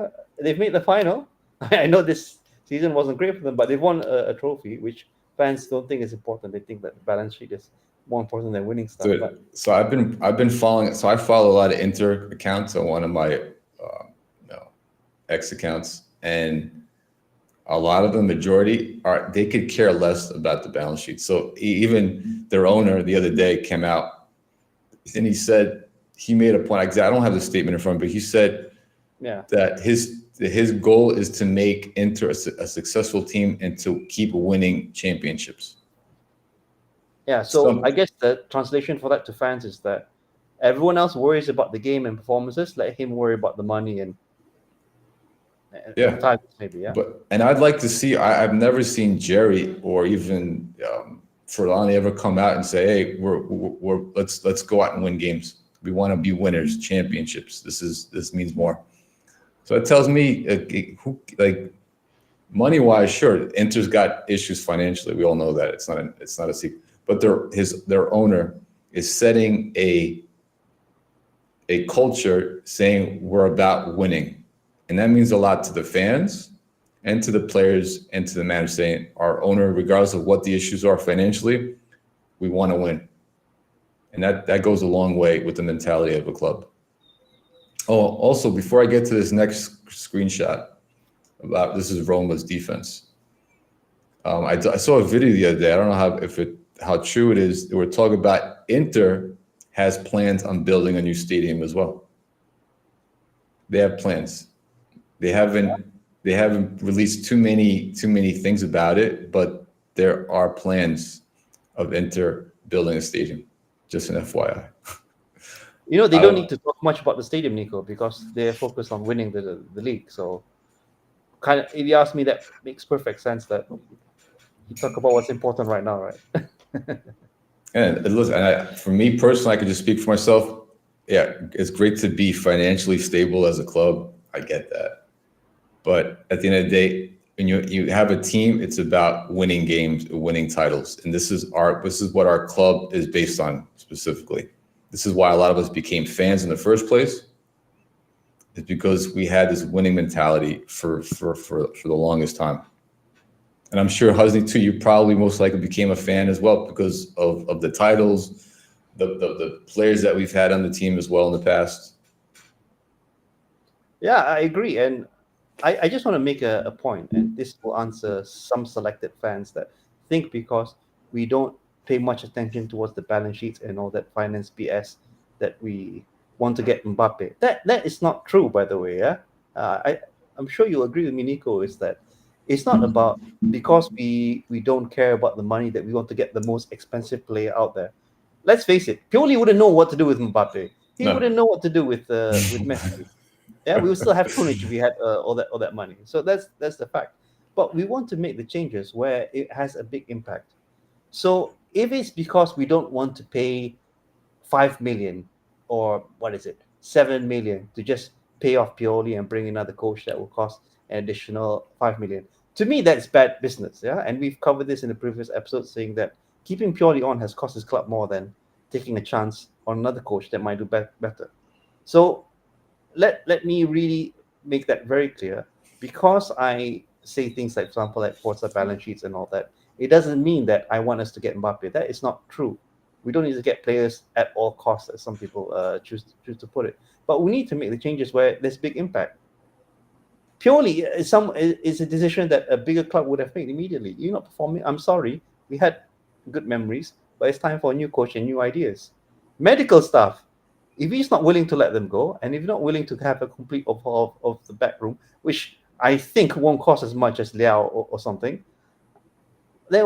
They've made the final. I know this season wasn't great for them, but they've won a trophy, which fans don't think is important. They think that the balance sheet is more important than winning stuff. But So I've been following. So I follow a lot of Inter accounts on one of my X accounts, and a lot of the majority are they could care less about the balance sheet. So even their owner the other day came out and he said he made a point. I don't have the statement in front of me, but he said yeah, that his goal is to make Inter a successful team and to keep winning championships. yeah. So I guess the translation for that to fans is that everyone else worries about the game and performances. Let him worry about the money and Yeah. titles, maybe. Yeah. And I'd like to see. I've never seen Jerry or even Forlani ever come out and say, "Hey, let's go out and win games. We want to be winners, championships. This means more." So it tells me, money wise, sure, Inter's got issues financially. We all know that. It's not a secret. But their owner is setting a culture saying we're about winning, and that means a lot to the fans and to the players and to the manager, saying our owner, regardless of what the issues are financially, we want to win. And that goes a long way with the mentality of a club. Oh, also, before I get to this next screenshot, this is Roma's defense. I saw a video the other day. I don't know how true it is. They were talking about Inter has plans on building a new stadium as well. They have plans. They haven't released too many things about it, but there are plans of Inter building a stadium. Just an FYI. They don't need to talk much about the stadium, Nico, because they're focused on winning the league. So, kind of, if you ask me, that makes perfect sense. That you talk about what's important right now, right? And listen, for me personally, I could just speak for myself. Yeah, it's great to be financially stable as a club. I get that. But at the end of the day, when you have a team, it's about winning games, winning titles. And this is what our club is based on specifically. This is why a lot of us became fans in the first place. It's because we had this winning mentality for the longest time. And I'm sure, Husney, too, you probably most likely became a fan as well because of the titles, the players that we've had on the team as well in the past. Yeah, I agree. And I just want to make a point, and this will answer some selected fans that think because we don't pay much attention towards the balance sheets and all that finance BS that we want to get Mbappe. That is not true, by the way. Yeah, I'm sure you'll agree with me, Nico. Is that it's not about because we don't care about the money that we want to get the most expensive player out there. Let's face it, Pioli wouldn't know what to do with Mbappe. He wouldn't know what to do with Messi. Yeah, we would still have Tunich if we had all that money. So that's the fact. But we want to make the changes where it has a big impact. So if it's because we don't want to pay 5 million or what is it, 7 million to just pay off Pioli and bring another coach that will cost an additional 5 million, to me that's bad business. Yeah, and we've covered this in the previous episode, saying that keeping Pioli on has cost his club more than taking a chance on another coach that might do better. So let me really make that very clear. Because I say things like, for example, like Forza balance sheets and all that, it doesn't mean that I want us to get Mbappe. That is not true. We don't need to get players at all costs, as some people choose to put it. But we need to make the changes where there's big impact. Purely, is a decision that a bigger club would have made immediately. You're not performing. I'm sorry. We had good memories, but it's time for a new coach and new ideas. Medical stuff. If he's not willing to let them go, and if you're not willing to have a complete overhaul of the back room, which I think won't cost as much as Liao or something, then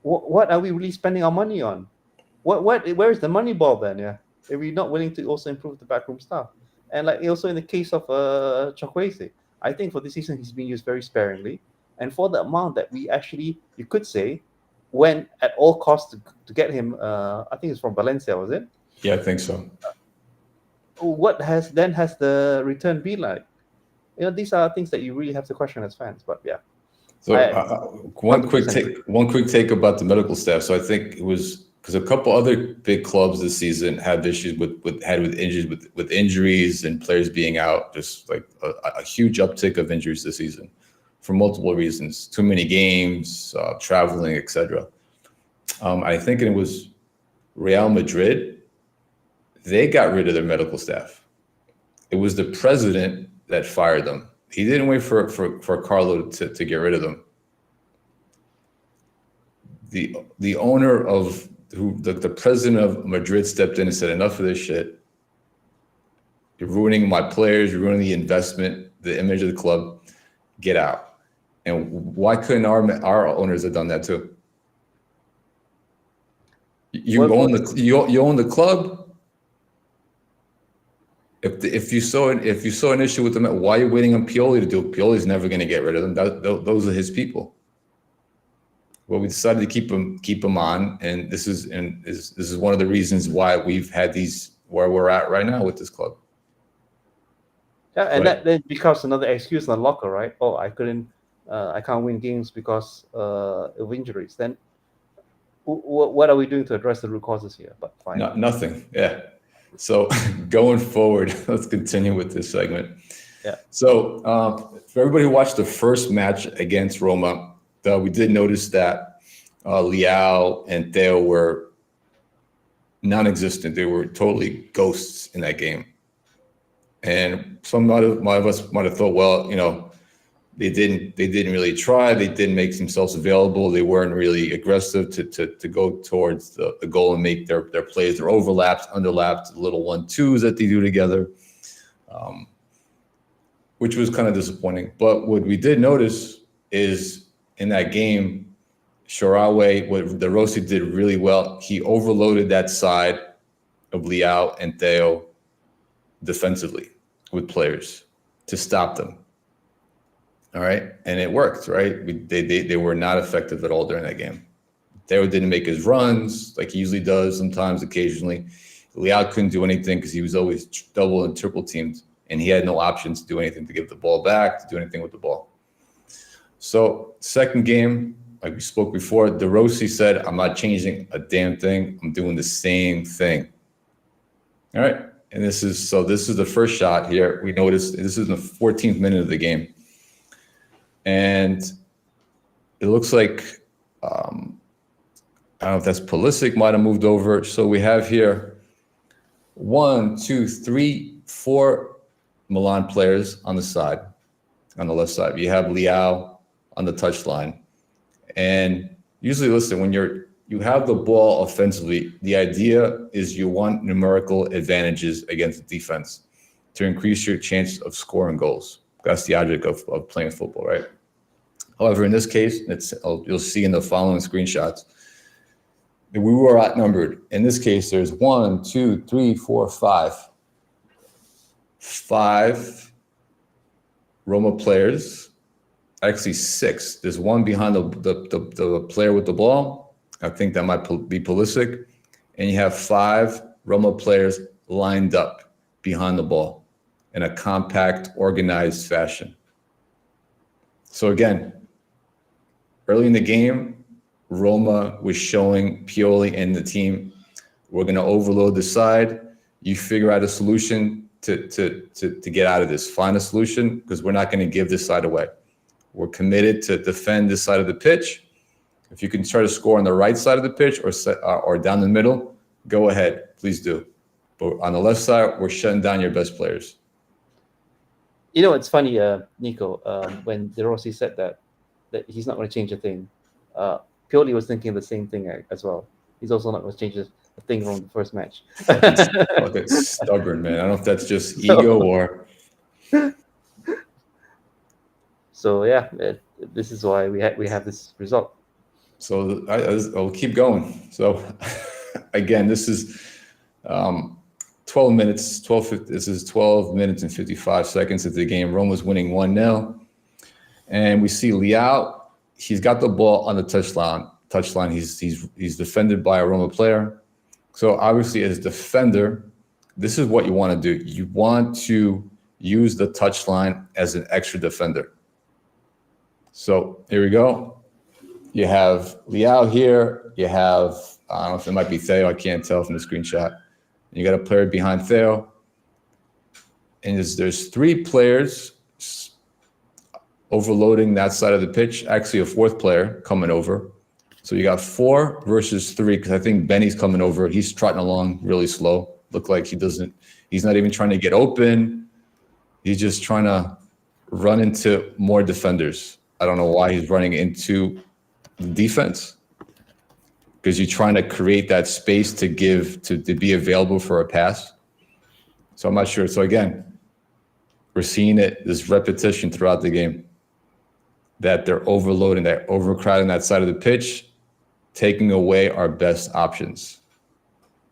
what are we really spending our money on? Where is the money ball then? Yeah, if we're not willing to also improve the backroom stuff, and like also in the case of Chukwueze, I think for this season he's been used very sparingly, and for the amount that we actually, you could say, went at all costs to get him. I think it's from Valencia, was it? Yeah, I think so. What has the return been like? These are things that you really have to question as fans. But yeah. So one quick 100% take about the medical staff. So I think it was because a couple other big clubs this season had issues with injuries and players being out. Just like a huge uptick of injuries this season for multiple reasons: too many games, traveling, etc. I think it was Real Madrid. They got rid of their medical staff. It was the president that fired them. He didn't wait for Carlo to get rid of them. The owner of the president of Madrid stepped in and said, "Enough of this shit. You're ruining my players. You're ruining the investment, the image of the club. Get out." And why couldn't our owners have done that too? You own the club. If you saw an issue with them, why are you waiting on Pioli to do it? Pioli's never going to get rid of them. Those are his people. Well, we decided to keep them on, and this is one of the reasons why we've had these where we're at right now with this club. Yeah, and that then becomes another excuse in the locker, right? Oh, I can't win games because of injuries. Then what are we doing to address the root causes here? But fine. Nothing. Yeah. So going forward, let's continue with this segment. Yeah. So for everybody who watched the first match against Roma, we did notice that Leao and Theo were non-existent. They were totally ghosts in that game. And some of us might have thought, well, they didn't really try. They didn't make themselves available. They weren't really aggressive to go towards the goal and make their plays, their overlaps, underlaps, little 1-2s that they do together, which was kind of disappointing. But what we did notice is in that game, Sharawi, what De Rossi did really well, he overloaded that side of Leao and Theo defensively with players to stop them. All right, and it worked, right? They were not effective at all during that game. Theo didn't make his runs like he usually does, sometimes, occasionally. Leao couldn't do anything because he was always double and triple teamed, and he had no options to do anything, to give the ball back, to do anything with the ball. So second game, like we spoke before, De Rossi said, "I'm not changing a damn thing. I'm doing the same thing." All right, and this is the first shot here. We noticed this is the 14th minute of the game. And it looks like, I don't know if that's Pulisic might have moved over. So we have here 1, 2, 3, 4 Milan players on the side, on the left side. You have Leao on the touchline. And usually, listen, when you have the ball offensively, the idea is you want numerical advantages against the defense to increase your chance of scoring goals. That's the object of playing football, right? However, in this case, you'll see in the following screenshots that we were outnumbered. In this case, there's 1, 2, 3, 4, 5. 5 Roma players, actually 6. There's one behind the player with the ball. I think that might be Pulisic. And you have 5 Roma players lined up behind the ball in a compact, organized fashion. So again, early in the game, Roma was showing Pioli and the team, we're going to overload the side. You figure out a solution to get out of this. Find a solution, because we're not going to give this side away. We're committed to defend this side of the pitch. If you can try to score on the right side of the pitch or down the middle, go ahead. Please do. But on the left side, we're shutting down your best players. It's funny, Nico, when De Rossi said that he's not going to change a thing. Pioli was thinking the same thing as well. He's also not going to change a thing from the first match. That's stubborn, man. I don't know if that's just ego or... So yeah, this is why we have this result. So I'll keep going. So again, this is 12 minutes. This is 12 minutes and 55 seconds into the game. Roma's winning 1-0, and we see Leao. He's got the ball on the touchline. touchline. He's defended by a Roma player. So obviously, as defender, this is what you want to do. You want to use the touchline as an extra defender. So here we go. You have Leao here. You have, I don't know if it might be Theo. I can't tell from the screenshot. You got a player behind Theo. And there's three players overloading that side of the pitch. Actually, a fourth player coming over. So you got 4 versus 3, because I think Benny's coming over. He's trotting along really slow. Look like he's not even trying to get open. He's just trying to run into more defenders. I don't know why he's running into the defense, because you're trying to create that space to be available for a pass. So I'm not sure. So again, we're seeing this repetition throughout the game, that they're overloading, they're overcrowding that side of the pitch, taking away our best options.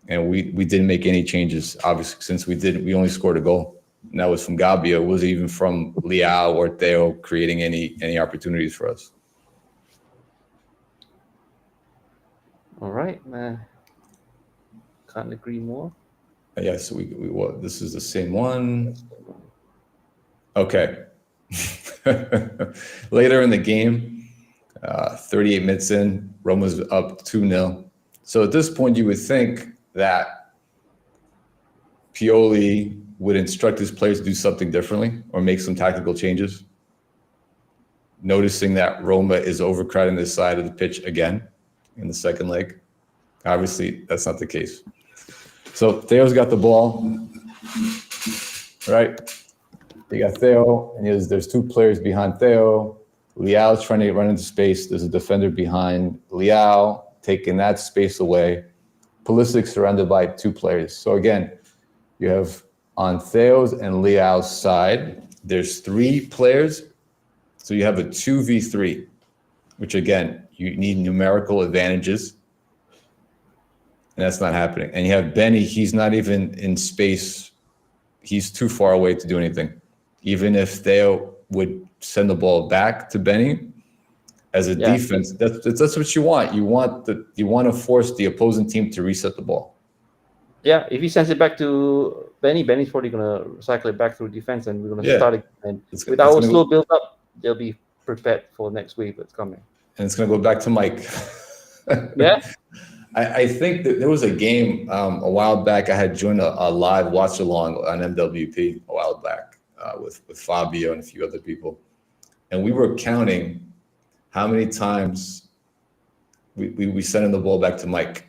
And we didn't make any changes, obviously, since we only scored a goal. And that was from Gabio. It wasn't even from Leao or Theo creating any opportunities for us. All right, can't agree more. Yeah, so this is the same one. Okay. Later in the game, 38 minutes in, Roma's up 2-0. So at this point, you would think that Pioli would instruct his players to do something differently or make some tactical changes, noticing that Roma is overcrowding this side of the pitch again in the second leg. Obviously, that's not the case. So Theo's got the ball, right? You got Theo, and there's 2 players behind Theo. Leao's trying to run into space. There's a defender behind Leao, taking that space away. Pulisic surrounded by 2 players. So again, you have on Theo's and Leao's side, there's 3 players. So you have a 2v3, which again, you need numerical advantages. And that's not happening. And you have Benny, he's not even in space. He's too far away to do anything. Even if Theo would send the ball back to Benny as a defense, that's what you want. You want to force the opposing team to reset the ball. Yeah, if he sends it back to Benny's probably gonna cycle it back through defense, and we're gonna start again. And with our slow build up, they'll be prepared for next wave that's coming. And it's gonna go back to Mike. Yeah. I think that there was a game a while back. I had joined a live watch along on MWP a while back with Fabio and a few other people, and we were counting how many times we sent the ball back to Mike,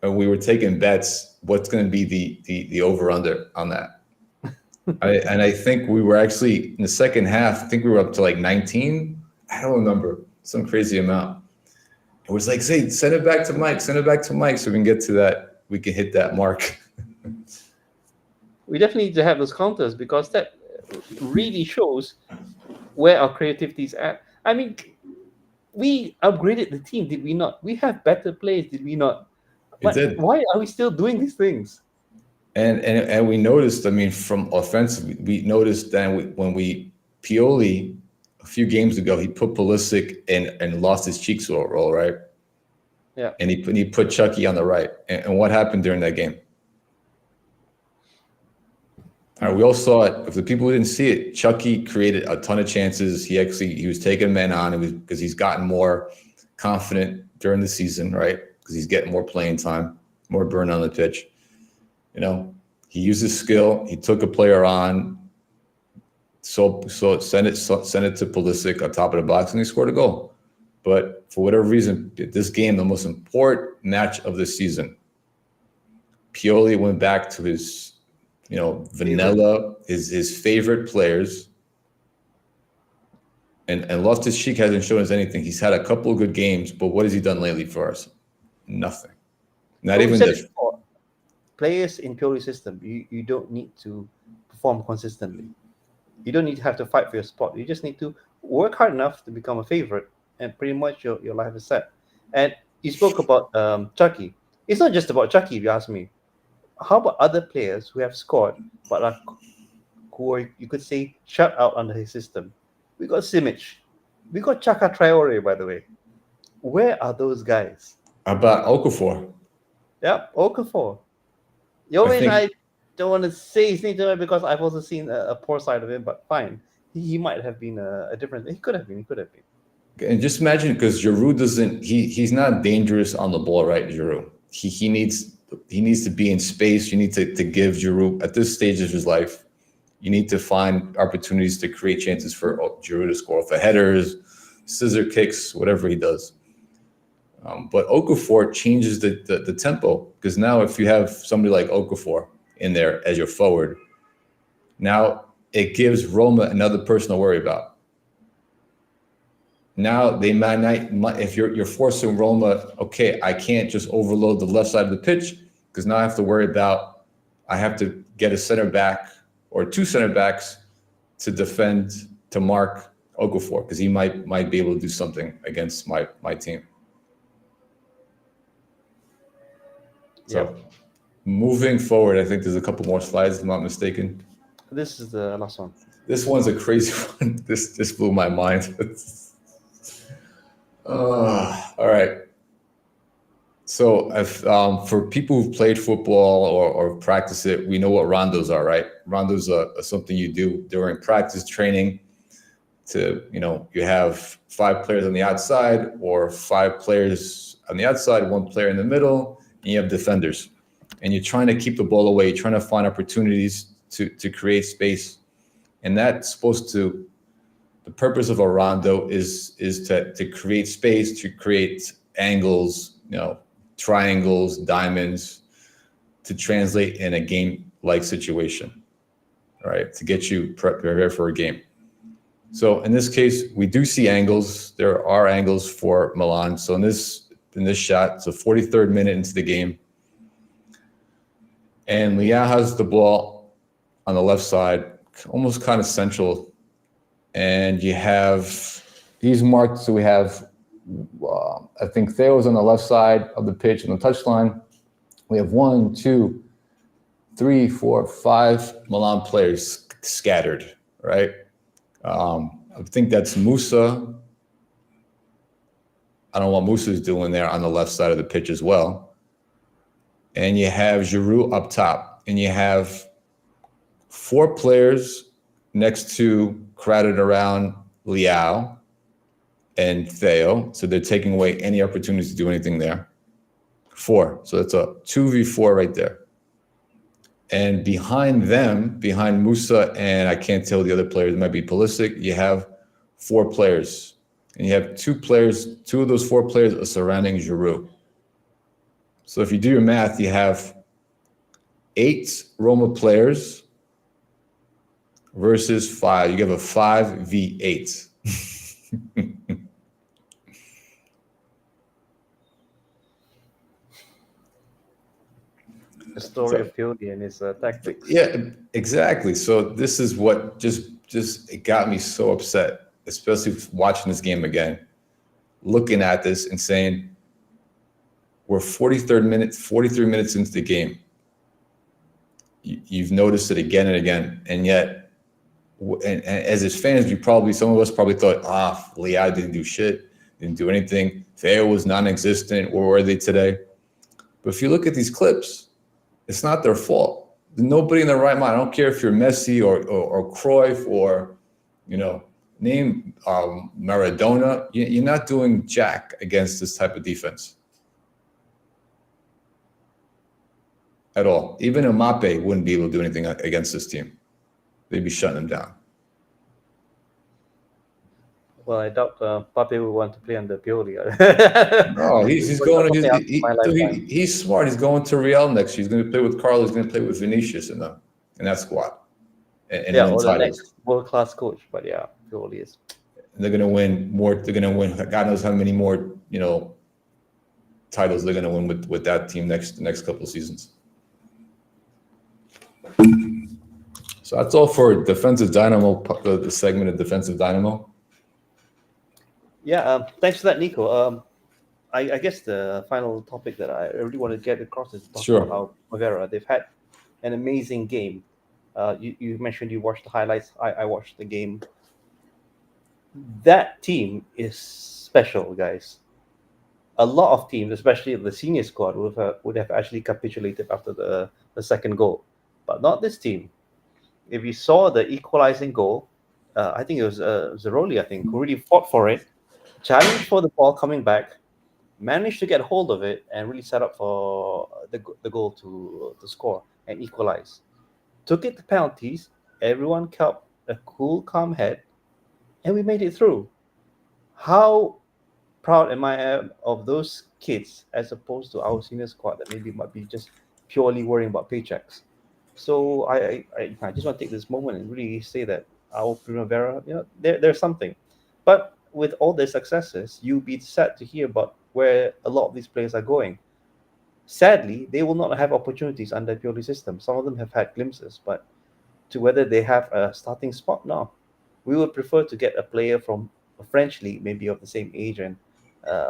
and we were taking bets what's going to be the over under on that. And I think we were actually in the second half. I think we were up to like 19. I don't remember, some crazy amount. It was like, say, send it back to Mike, so we can get to that, we can hit that mark. We definitely need to have those counters, because that really shows where our creativity is at. I mean, we upgraded the team, did we not? We have better players, did we not? But why are we still doing these things? And we noticed, I mean, from offensive, we noticed that when Pioli, a few games ago, he put Pulisic and lost his cheeks role, right? Yeah. And he put Chucky on the right. And what happened during that game? All right, we all saw it. If the people who didn't see it, Chucky created a ton of chances. He was taking men on because he's gotten more confident during the season, right? Because he's getting more playing time, more burn on the pitch. You know, he used his skill. He took a player on. So send it to Pulisic on top of the box, and he scored a goal. But for whatever reason, this game, the most important match of the season, Pioli went back to his, vanilla, his favorite players, and Loftus-Cheek hasn't shown us anything. He's had a couple of good games, but what has he done lately for us? Nothing. Not even this. Players in Pioli's system, you don't need to perform consistently. You don't need to have to fight for your spot. You just need to work hard enough to become a favorite, and pretty much your life is set. And you spoke about Chucky. It's not just about Chucky, if you ask me. How about other players who have scored, but who are, you could say, shut out under his system? We got Simic. We got Chaka Traore, by the way. Where are those guys? How about Okafor? Yep, Okafor. I Jovic, think I don't want to say his name to him because I've also seen a poor side of him, but fine. He might have been a different. He could have been. He could have been. And just imagine, because Giroud doesn't, he's not dangerous on the ball, right? Giroud. He needs to be in space. You need to give Giroud at this stage of his life. You need to find opportunities to create chances for Giroud to score off of headers, scissor kicks, whatever he does. But Okafor changes the tempo, because now if you have somebody like Okafor in there as your forward, now it gives Roma another person to worry about. Now they might if you're forcing Roma, okay, I can't just overload the left side of the pitch, because now I have to worry about, I have to get a center back or two center backs to defend, to mark Okafor, because he might be able to do something against my team. So Yep. moving forward, I think there's a couple more slides, if I'm not mistaken. This is the last one. This one's a crazy one. This blew my mind. All right. So if, for people who've played football or practice it, we know what rondos are, right? Rondos are something you do during practice training to, you have 5 players on the outside, or 5 players on the outside, 1 player in the middle, and you have defenders. And you're trying to keep the ball away, you're trying to find opportunities to create space. And that's supposed to, the purpose of a rondo is to create space, to create angles, triangles, diamonds, to translate in a game-like situation, right? To get you prepared for a game. So in this case, we do see angles. There are angles for Milan. So in this shot, it's a 43rd minute into the game, and Leao has the ball on the left side, almost kind of central, and he's marked. So we have, I think Theo's on the left side of the pitch on the touchline. We have 1, 2, 3, 4, 5 Milan players scattered, right? I think that's Musa. I don't know what Musa's doing there on the left side of the pitch as well. And you have Giroud up top, and you have 4 players next to, crowded around Leao and Theo. So they're taking away any opportunities to do anything there. 4. So that's a 2v4 right there. And behind them, behind Musa, and I can't tell the other players, it might be Pulisic, you have 4 players. And you have 2 players, 2 of those 4 players are surrounding Giroud. So if you do your math, you have 8 Roma players versus 5. You have a 5v8. The story of Pioli and his tactics. Yeah, exactly. So this is what just it got me so upset, especially watching this game again, looking at this and saying, we're 43 minutes into the game. You've noticed it again and again, and yet, and as his fans, some of us probably thought, Leao didn't do shit, didn't do anything. Theo was non-existent. Where were they today? But if you look at these clips, it's not their fault. Nobody in their right mind. I don't care if you're Messi or Cruyff or, name Maradona. You're not doing jack against this type of defense at all. Even Mbappe wouldn't be able to do anything against this team. They'd be shutting them down. Well, I doubt Pape will want to play under Pioli. No, he's going. He's smart. He's going to Real next year. He's going to play with Carlos. He's going to play with Vinicius in that squad. And yeah, win or the titles. next world-class coach. But yeah, Pioli is. And they're going to win more. They're going to win. God knows how many more titles they're going to win with that team the next couple of seasons. So that's all for defensive dynamo. The segment of defensive dynamo. Yeah, thanks for that, Nico. I guess the final topic that I really want to get across is talking about how Primavera, they've had an amazing game. You mentioned you watched the highlights. I watched the game. That team is special, guys. a lot of teams, especially the senior squad, would have actually capitulated after the second goal, but not this team. If you saw the equalizing goal, I think it was Zeroli, I think, who really fought for it, challenged for the ball coming back, managed to get hold of it, and really set up for the goal to score and equalize. Took it to penalties. Everyone kept a cool, calm head, and we made it through. How proud am I of those kids as opposed to our senior squad that maybe might be just purely worrying about paychecks. So I just want to take this moment and really say that our Primavera, there's something. But with all their successes, you'll be sad to hear about where a lot of these players are going. Sadly, they will not have opportunities under Pioli system. Some of them have had glimpses, but to whether they have a starting spot, no. We would prefer to get a player from a French league, maybe of the same age and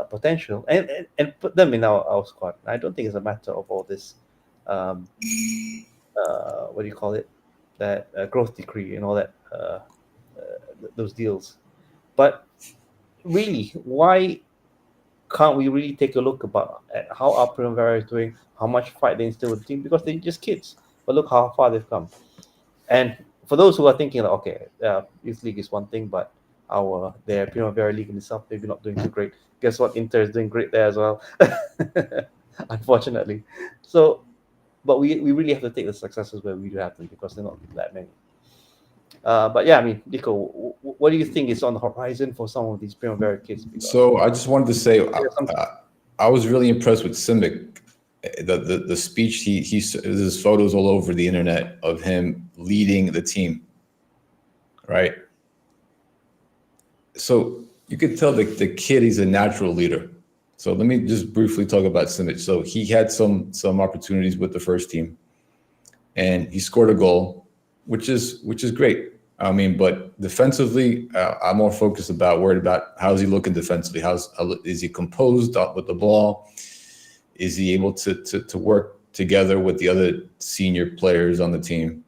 potential, and put them in our squad. I don't think it's a matter of all this, um, what do you call it, that growth decree and all that, those deals. But really, why can't we really take a look about at how our Primavera is doing, how much fight they instill with the team? Because they're just kids, but look how far they've come. And for those who are thinking that okay, youth league is one thing, but their Primavera league in itself maybe not doing too great. Guess what? Inter is doing great there as well, unfortunately. So, but we really have to take the successes where we do have them because they're not that many. But yeah, I mean, Nico, what do you think is on the horizon for some of these Primavera kids? Because So I just wanted to say, there's something. I was really impressed with Simic. The speech there's photos all over the internet of him leading the team, right? So you could tell the kid he's a natural leader. So let me just briefly talk about Simic. So he had some opportunities with the first team, and he scored a goal, which is great. I mean, but defensively, I'm more worried about how's he looking defensively. Is he composed up with the ball? Is he able to work together with the other senior players on the team?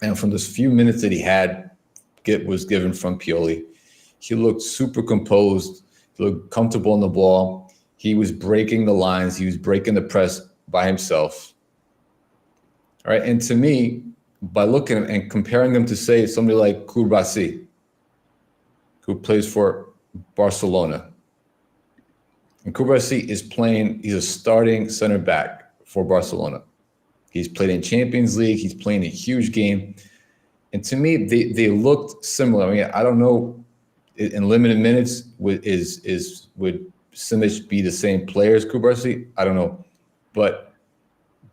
And from this few minutes that he had, was given from Pioli, he looked super composed. He looked comfortable on the ball. He was breaking the lines. He was breaking the press by himself. All right, and to me, by looking and comparing him to, say, somebody like Kourbasi, who plays for Barcelona. And Kourbasi he's a starting center back for Barcelona. He's played in Champions League. He's playing a huge game. And to me, they looked similar. I mean, I don't know, in limited minutes, would Simic be the same player as Kourbasi? I don't know. But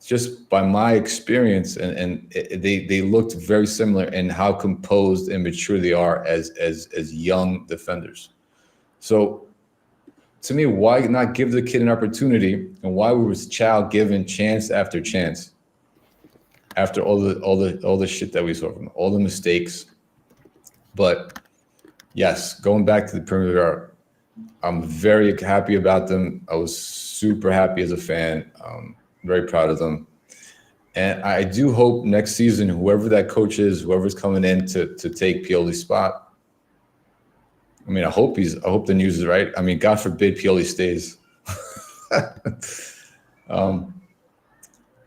just by my experience, they looked very similar in how composed and mature they are as young defenders. So to me, why not give the kid an opportunity, and why was Chow given chance after chance after all the shit that we saw from him, all the mistakes? But yes, going back to the Primavera, I'm very happy about them. I was super happy as a fan. Very proud of them. And I do hope next season, whoever that coach is, whoever's coming in to take Pioli's spot, I mean, I hope the news is right. I mean, God forbid Pioli stays. I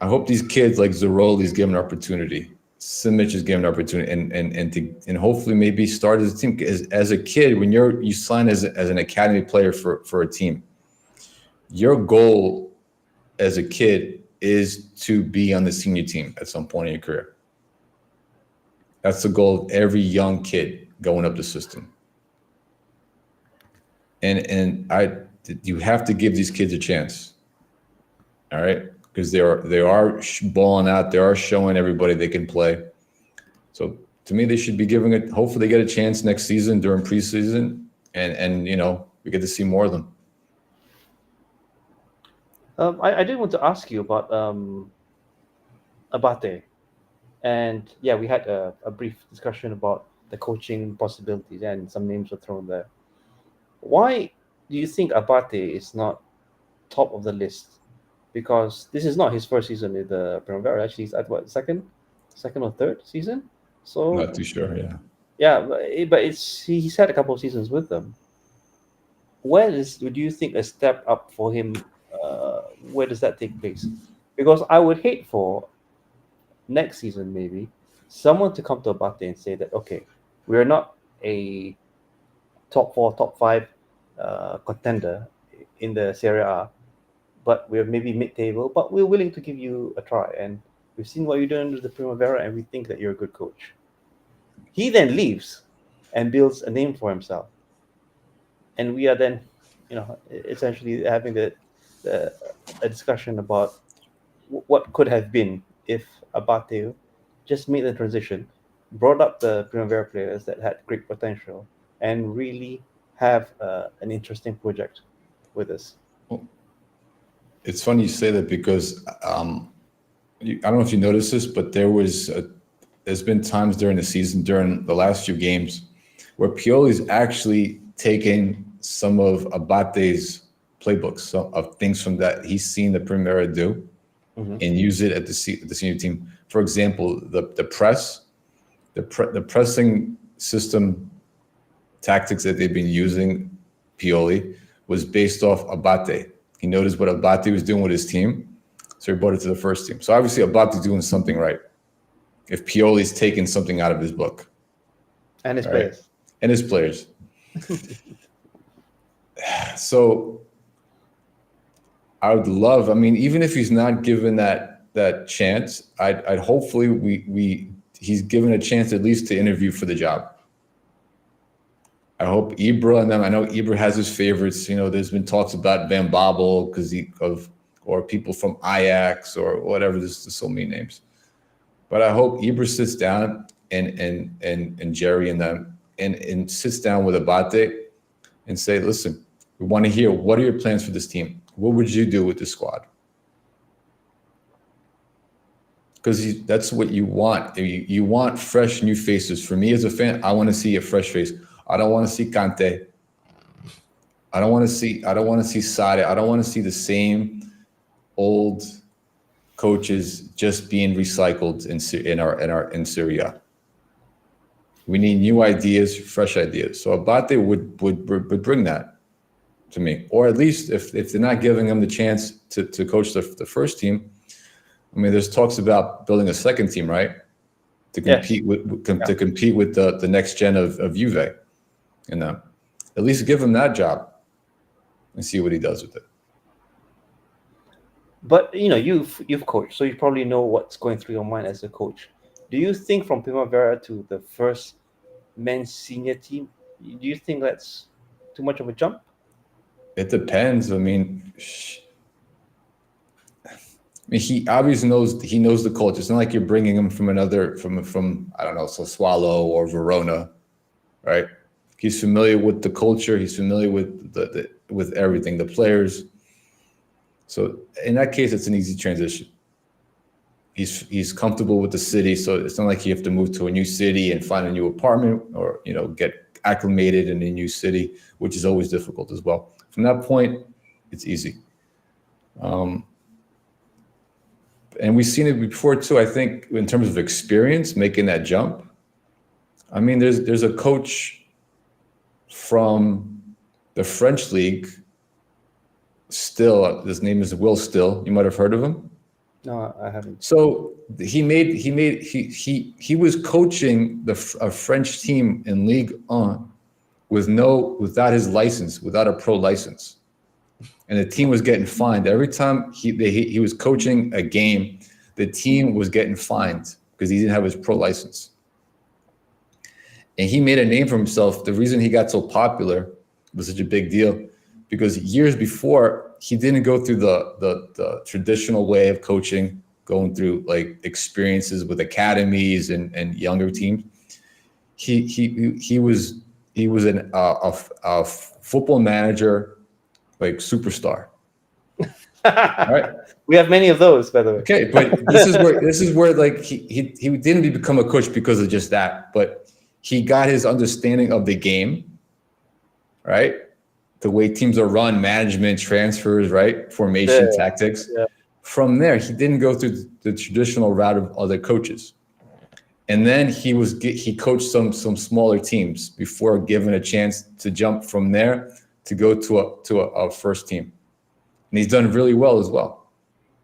hope these kids like Zeroli's given an opportunity. Simic is given an opportunity, and hopefully maybe start as a team. As a kid, when you sign as an academy player for a team, your goal as a kid is to be on the senior team at some point in your career. That's the goal of every young kid going up the system. And you have to give these kids a chance. All right, because they are balling out. They are showing everybody they can play. So to me, they should be giving it. Hopefully, they get a chance next season during preseason, and we get to see more of them. I did want to ask you about Abate, and yeah, we had a brief discussion about the coaching possibilities, and some names were thrown there. Why do you think Abate is not top of the list? Because this is not his first season with the Primavera. Actually, he's at what, second or third season. So Not too sure. Yeah. yeah, but he's had a couple of seasons with them. do you think a step up for him? Where does that take place? Because I would hate for next season maybe someone to come to Abate and say that okay, we're not a top four, top five contender in the Serie A, but we're maybe mid-table, but we're willing to give you a try. And we've seen what you're doing with the Primavera, and we think that you're a good coach. He then leaves and builds a name for himself, and we are then, essentially having the a discussion about what could have been if Abate just made the transition, brought up the Primavera players that had great potential, and really have an interesting project with us. It's funny you say that because I don't know if you noticed this, but there's been times during the season, during the last few games, where Pioli's actually taken some of Abate's playbooks, some of things from that he's seen the Primera do, and use it at the senior team. For example, the pressing system tactics that they've been using, Pioli, was based off Abate. He noticed what Abate was doing with his team, so he brought it to the first team. So obviously Abate's doing something right. If Pioli's taking something out of his book. And his players. And his players. So I would love, even if he's not given that chance, I'd hopefully he's given a chance at least to interview for the job. I hope Ibra and them. I know Ibra has his favorites. There's been talks about Van Bommel or people from Ajax or whatever. There's so many names. But I hope Ibra sits down and Jerry and them and sits down with Abate and say, listen, we want to hear, what are your plans for this team? What would you do with the squad? Because that's what you want. You want fresh new faces. For me as a fan, I want to see a fresh face. I don't want to see Kante. I don't want to see Sade. I don't want to see the same old coaches just being recycled in Syria. We need new ideas, fresh ideas. So Abate would bring that to me, or at least if they're not giving him the chance to coach the first team. There's talks about building a second team, right? To compete to compete with the next gen of Juve. At least give him that job and see what he does with it. But you've coached, so you probably know what's going through your mind as a coach. Do you think from Primavera to the first men's senior team, do you think that's too much of a jump? It depends. He obviously knows the culture. It's not like you're bringing him from I don't know, Sassuolo or Verona, right? He's familiar with the culture. He's familiar with with everything, the players. So in that case, it's an easy transition. He's comfortable with the city, so it's not like you have to move to a new city and find a new apartment or get acclimated in a new city, which is always difficult as well. From that point, it's easy. And we've seen it before too. I think in terms of experience, making that jump. There's a coach from the French league. Still, his name is Will Still. You might have heard of him. No, I haven't. So he was coaching a French team in Ligue 1 without his license, without a pro license, and the team was getting fined every time he was coaching a game. The team was getting fined because he didn't have his pro license, and he made a name for himself. The reason he got so popular was such a big deal because years before he didn't go through the traditional way of coaching, going through like experiences with academies and younger teams. He was a football manager, like superstar. Right? We have many of those, by the way. Okay, but this is where like he didn't become a coach because of just that, but he got his understanding of the game, right? The way teams are run, management, transfers, right? Formation, tactics. Yeah. From there, he didn't go through the traditional route of other coaches. And then he coached some smaller teams before given a chance to jump from there to go to a first team, and he's done really well as well.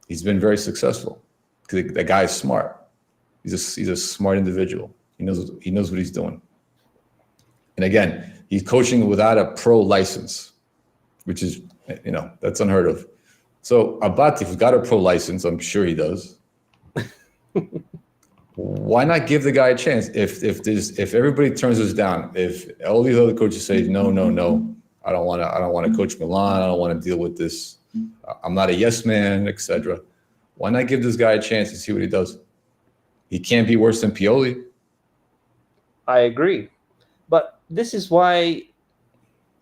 He's been very successful because the guy is smart. He's a smart individual. He knows what he's doing. And again, he's coaching without a pro license, which is, that's unheard of. So Abate, who's got a pro license, I'm sure he does. Why not give the guy a chance? If everybody turns us down, if all these other coaches say no, I don't want to coach Milan, I don't want to deal with this, I'm not a yes man, etc. Why not give this guy a chance and see what he does? He can't be worse than Pioli. I agree. But this is why,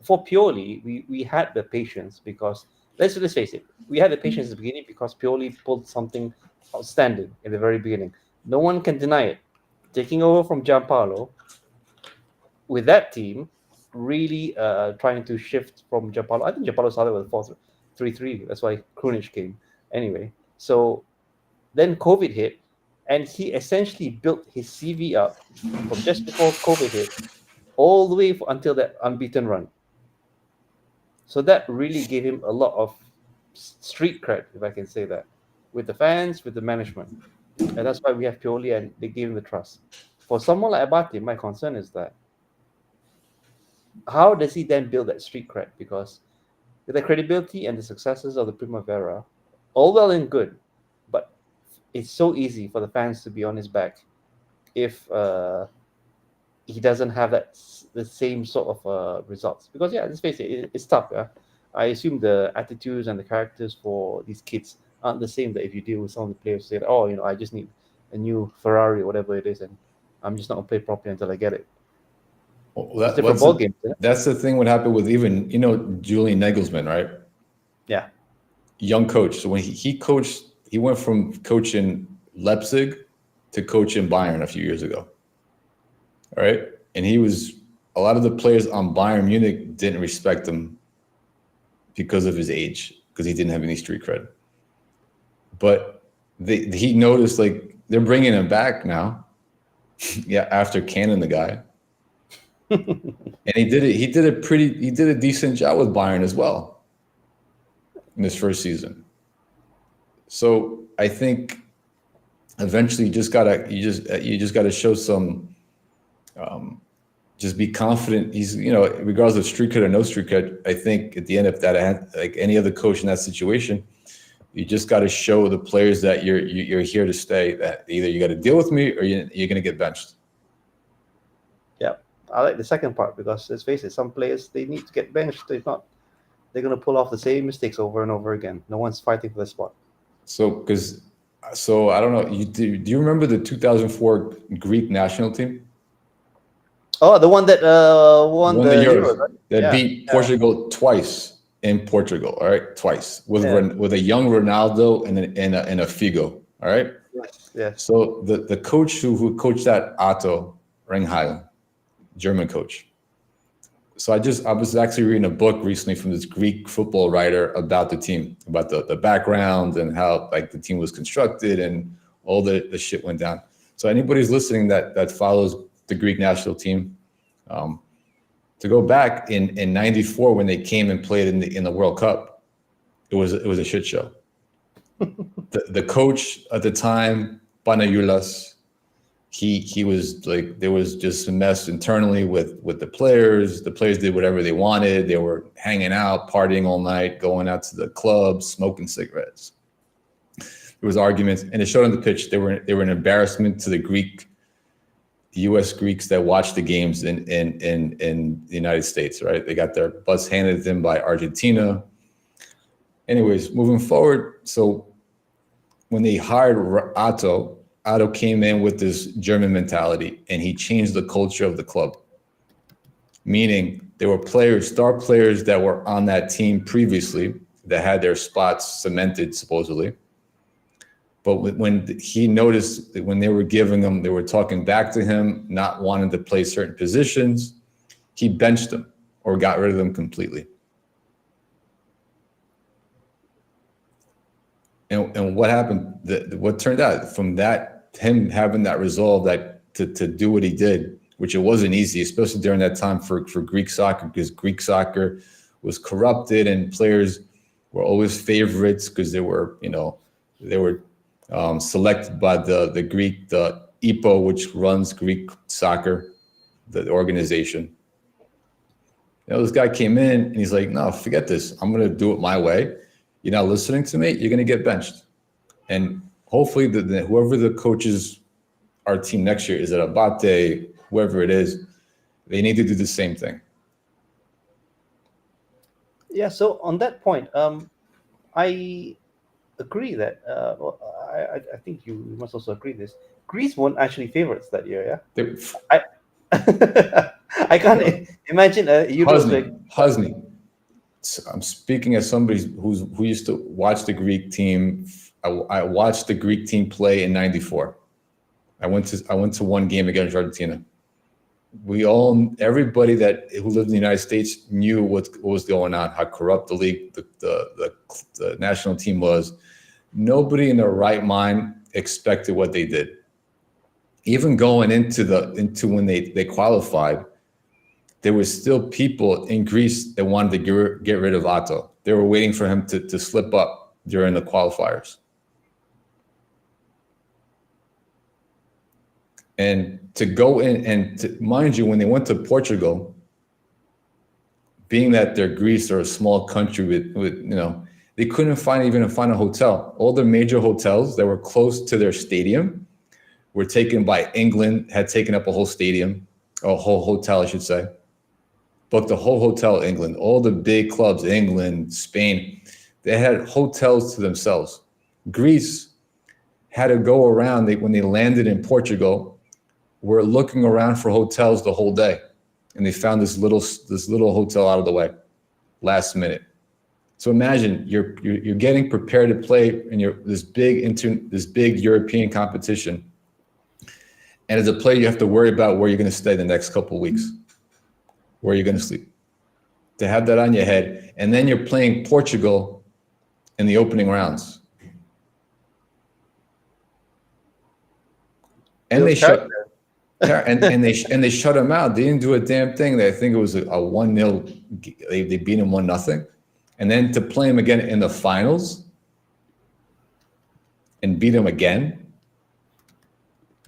for Pioli, we had the patience because, let's face it, we had the patience at the beginning because Pioli pulled something outstanding in the very beginning. No one can deny it. Taking over from Gianpaolo, with that team, really trying to shift from Gianpaolo. I think Gianpaolo started with 4-3-3. That's why Krunic came. Anyway, so then COVID hit, and he essentially built his CV up from just before COVID hit all the way until that unbeaten run. So that really gave him a lot of street cred, if I can say that, with the fans, with the management. And that's why we have Pioli, and they gave him the trust. For someone like Abate, my concern is that how does he then build that street cred? Because with the credibility and the successes of the Primavera, all well and good, but it's so easy for the fans to be on his back if he doesn't have the same sort of results. Because let's face it, it's tough. I assume the attitudes and the characters for these kids aren't the same that if you deal with some of the players say, I just need a new Ferrari or whatever it is, and I'm just not going to play properly until I get it. Well, different ball games. That's the thing. What happened with even Julian Nagelsmann, right? Yeah, young coach. So when he coached, he went from coaching Leipzig to coaching Bayern a few years ago. All right, and a lot of the players on Bayern Munich didn't respect him because of his age, because he didn't have any street cred. But he noticed they're bringing him back now. After canning the guy. And he did a decent job with Bayern as well in his first season. So I think eventually you just gotta show some, just be confident. He's regardless of street cred or no street cred, I think at the end of that, like any other coach in that situation, you just got to show the players that you're here to stay. That either you got to deal with me or you're going to get benched. Yeah, I like the second part because let's face it, some players they need to get benched. If not, they're going to pull off the same mistakes over and over again. No one's fighting for the spot. So I don't know. Do you remember the 2004 Greek national team? Oh, the one that won the Euros, right? That beat Portugal twice. In Portugal, all right, twice with a young Ronaldo and a Figo, all right. Yes. So the coach who coached that, Otto Rangheil, German coach. So I was actually reading a book recently from this Greek football writer about the team, about the background and how the team was constructed and all the shit went down. So anybody's listening that follows the Greek national team. To go back in '94 when they came and played in the World Cup, it was a shit show. the coach at the time, Panayulas, he was there was just a mess internally with the players. The players did whatever they wanted. They were hanging out, partying all night, going out to the clubs, smoking cigarettes. There was arguments, and it showed on the pitch. They were an embarrassment to the U.S. Greeks that watched the games in the United States, right? They got their butts handed to them by Argentina. Anyways, moving forward, so when they hired Otto came in with this German mentality, and he changed the culture of the club. Meaning there were star players that were on that team previously that had their spots cemented, supposedly. But when he noticed that when they were giving him, they were talking back to him, not wanting to play certain positions, he benched them or got rid of them completely. And what happened? What turned out from that, him having that resolve to do what he did, which it wasn't easy, especially during that time for Greek soccer, because Greek soccer was corrupted, and players were always favorites because they were selected by the Greek, the EPO, which runs Greek soccer, the organization. This guy came in and he's like, no, forget this. I'm going to do it my way. You're not listening to me. You're going to get benched. And hopefully whoever the coaches our team next year, is it Abate, whoever it is, they need to do the same thing. Yeah, so on that point, I agree that I think you must also agree this. Greece weren't actually favorites that year, yeah? I can't imagine a Euro. Husney. I'm speaking as somebody who used to watch the Greek team. I watched the Greek team play in '94. I went to one game against Argentina. Everybody who lived in the United States knew what was going on, how corrupt the league, the national team was. Nobody in their right mind expected what they did. Even going into when they qualified, there were still people in Greece that wanted to get rid of Otto. They were waiting for him to slip up during the qualifiers. And to go in and mind you, when they went to Portugal, being that they're Greece or a small country with they couldn't find a hotel. All the major hotels that were close to their stadium were taken by England, had taken up a whole stadium, a whole hotel, I should say. Booked the whole hotel, England. All the big clubs, England, Spain, they had hotels to themselves. Greece had to go around. When they landed in Portugal, were looking around for hotels the whole day, and they found this little hotel out of the way, last minute. So imagine you're getting prepared to play in this big European competition, and as a player, you have to worry about where you're going to stay the next couple of weeks, where you're going to sleep. To have that on your head, and then you're playing Portugal in the opening rounds, and they shut. and they shut him out. They didn't do a damn thing. I think it was a 1-0. They beat him 1-0, and then to play him again in the finals and beat him again.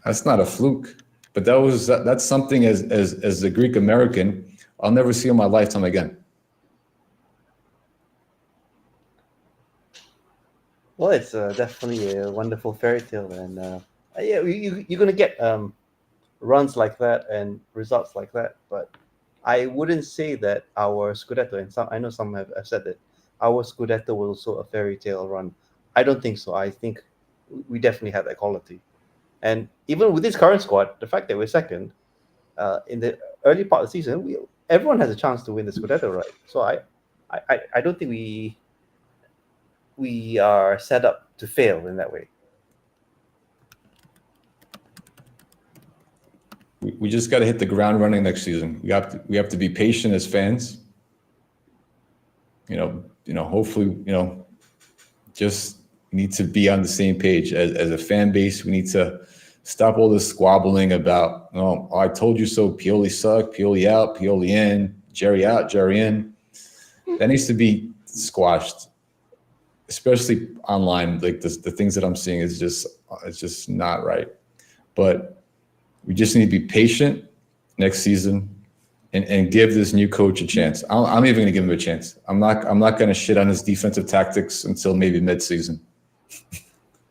That's not a fluke, but that's something as a Greek American I'll never see in my lifetime again. Well, it's definitely a wonderful fairy tale, and you're gonna get runs like that and results like that, but I wouldn't say that our Scudetto, and I know some have said that our Scudetto was also a fairy tale run. I don't think so. I think we definitely have that quality. And even with this current squad, the fact that we're second in the early part of the season, everyone has a chance to win the Scudetto, right? So I don't think we are set up to fail in that way. We just got to hit the ground running next season. We have to be patient as fans. Hopefully, just need to be on the same page as a fan base. We need to stop all this squabbling about, I told you so. Pioli sucked. Pioli out. Pioli in. Jerry out. Jerry in. That needs to be squashed, especially online. Like the things that I'm seeing it's just not right. But we just need to be patient next season and give this new coach a chance. I'm even going to give him a chance. I'm not going to shit on his defensive tactics until maybe mid-season.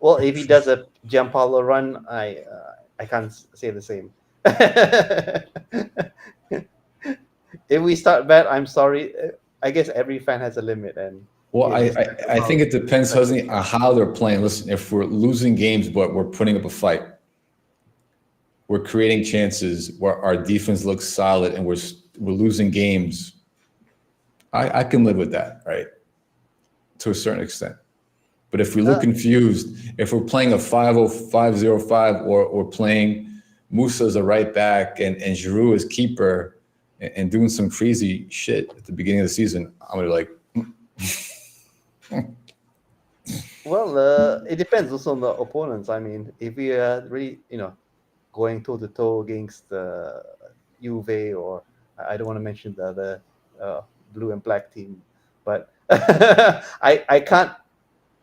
Well, if he does a Gianpaolo run, I can't say the same. If we start bad, I'm sorry. I guess every fan has a limit, and well, I think it depends, Husney, on how they're playing. Listen, if we're losing games but we're putting up a fight, we're creating chances where our defense looks solid, and we're losing games, I can live with that, right? To a certain extent. But if we look confused, if we're playing a 5-0-5 or playing Musa as a right back and Giroud as keeper and doing some crazy shit at the beginning of the season, I'm gonna be like. Well, it depends also on the opponents. I mean, if we are really, going toe to toe against Juve, or I don't want to mention the other blue and black team, but I can't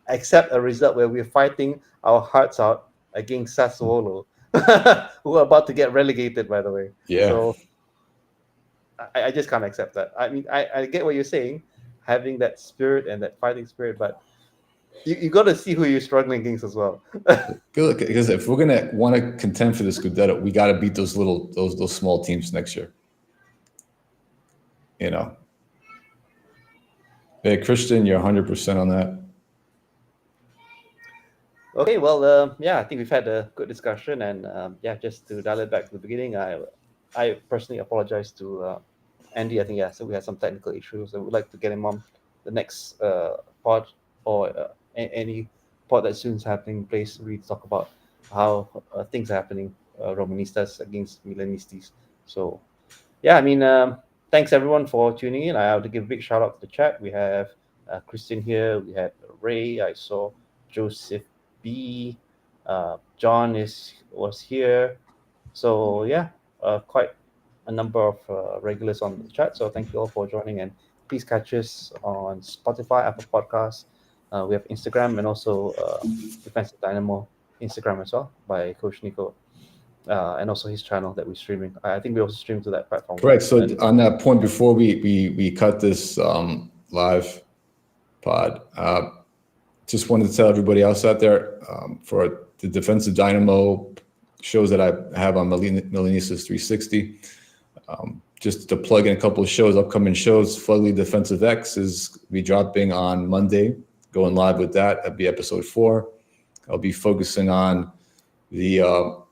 accept a result where we're fighting our hearts out against Sassuolo, who are about to get relegated, by the way. Yeah. So I just can't accept that. I mean, I get what you're saying, having that spirit and that fighting spirit, but you got to see who you're struggling against as well. Good, because if we're gonna want to contend for the Scudetto, we got to beat those those small teams next year. You know. Hey, Christian, you're 100% on that. Okay, well, yeah, I think we've had a good discussion, and yeah, just to dial it back to the beginning, I personally apologize to Andy. I think so we had some technical issues, and we'd like to get him on the next pod or any pod that soon's happening place. We talk about how things are happening, Romanistas against Milanistas. So yeah, I mean, thanks everyone for tuning in. I have to give a big shout out to the chat. We have Christian here. We had Ray. I saw Joseph B. John was here. So yeah, quite a number of regulars on the chat. So thank you all for joining, and please catch us on Spotify, Apple Podcasts. We have Instagram and also Defensive Dynamo Instagram as well by Coach Nico. And also his channel that we're streaming. I think we also stream to that platform. Correct. So on that point, before we cut this live pod, just wanted to tell everybody else out there for the Defensive Dynamo shows that I have on Milanistas 360. Just to plug in a couple of shows, upcoming shows. Fugly Defensive X is be dropping on Monday. Going live with that. That'll be episode 4. I'll be focusing on the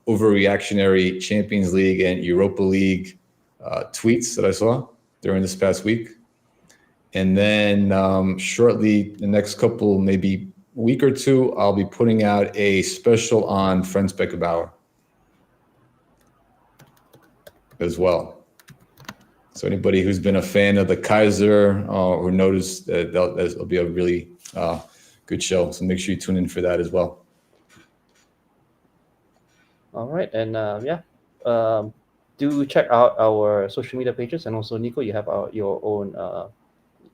overreactionary Champions League and Europa League tweets that I saw during this past week. And then shortly, the next couple, maybe week or two, I'll be putting out a special on Franz Beckenbauer as well. So anybody who's been a fan of the Kaiser or noticed that that'll be a really good show. So make sure you tune in for that as well. All right, and do check out our social media pages, and also Nico, you have your own.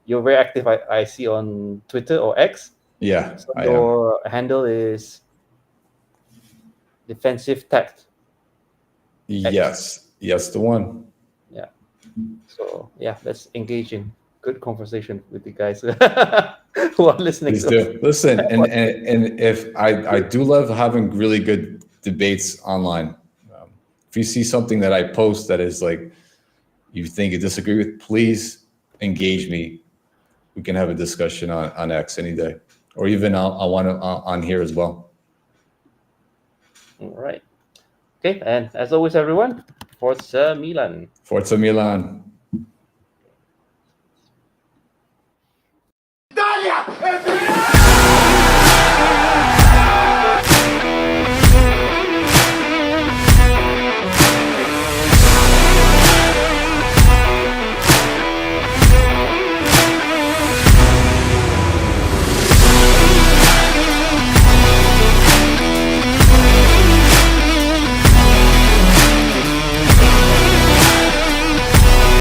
You're very active. I see on Twitter or X. Yeah, so your handle is Defensive Tact. Yes, the one. Yeah. So yeah, let's engage in good conversation with the guys who are listening. Please do. Listen, and if I do love having really good debates online. If you see something that I post that is like you think you disagree with, please engage me. We can have a discussion on X any day, or even I want to on here as well. All right. Okay, and as always, everyone, Forza Milan. Forza Milan.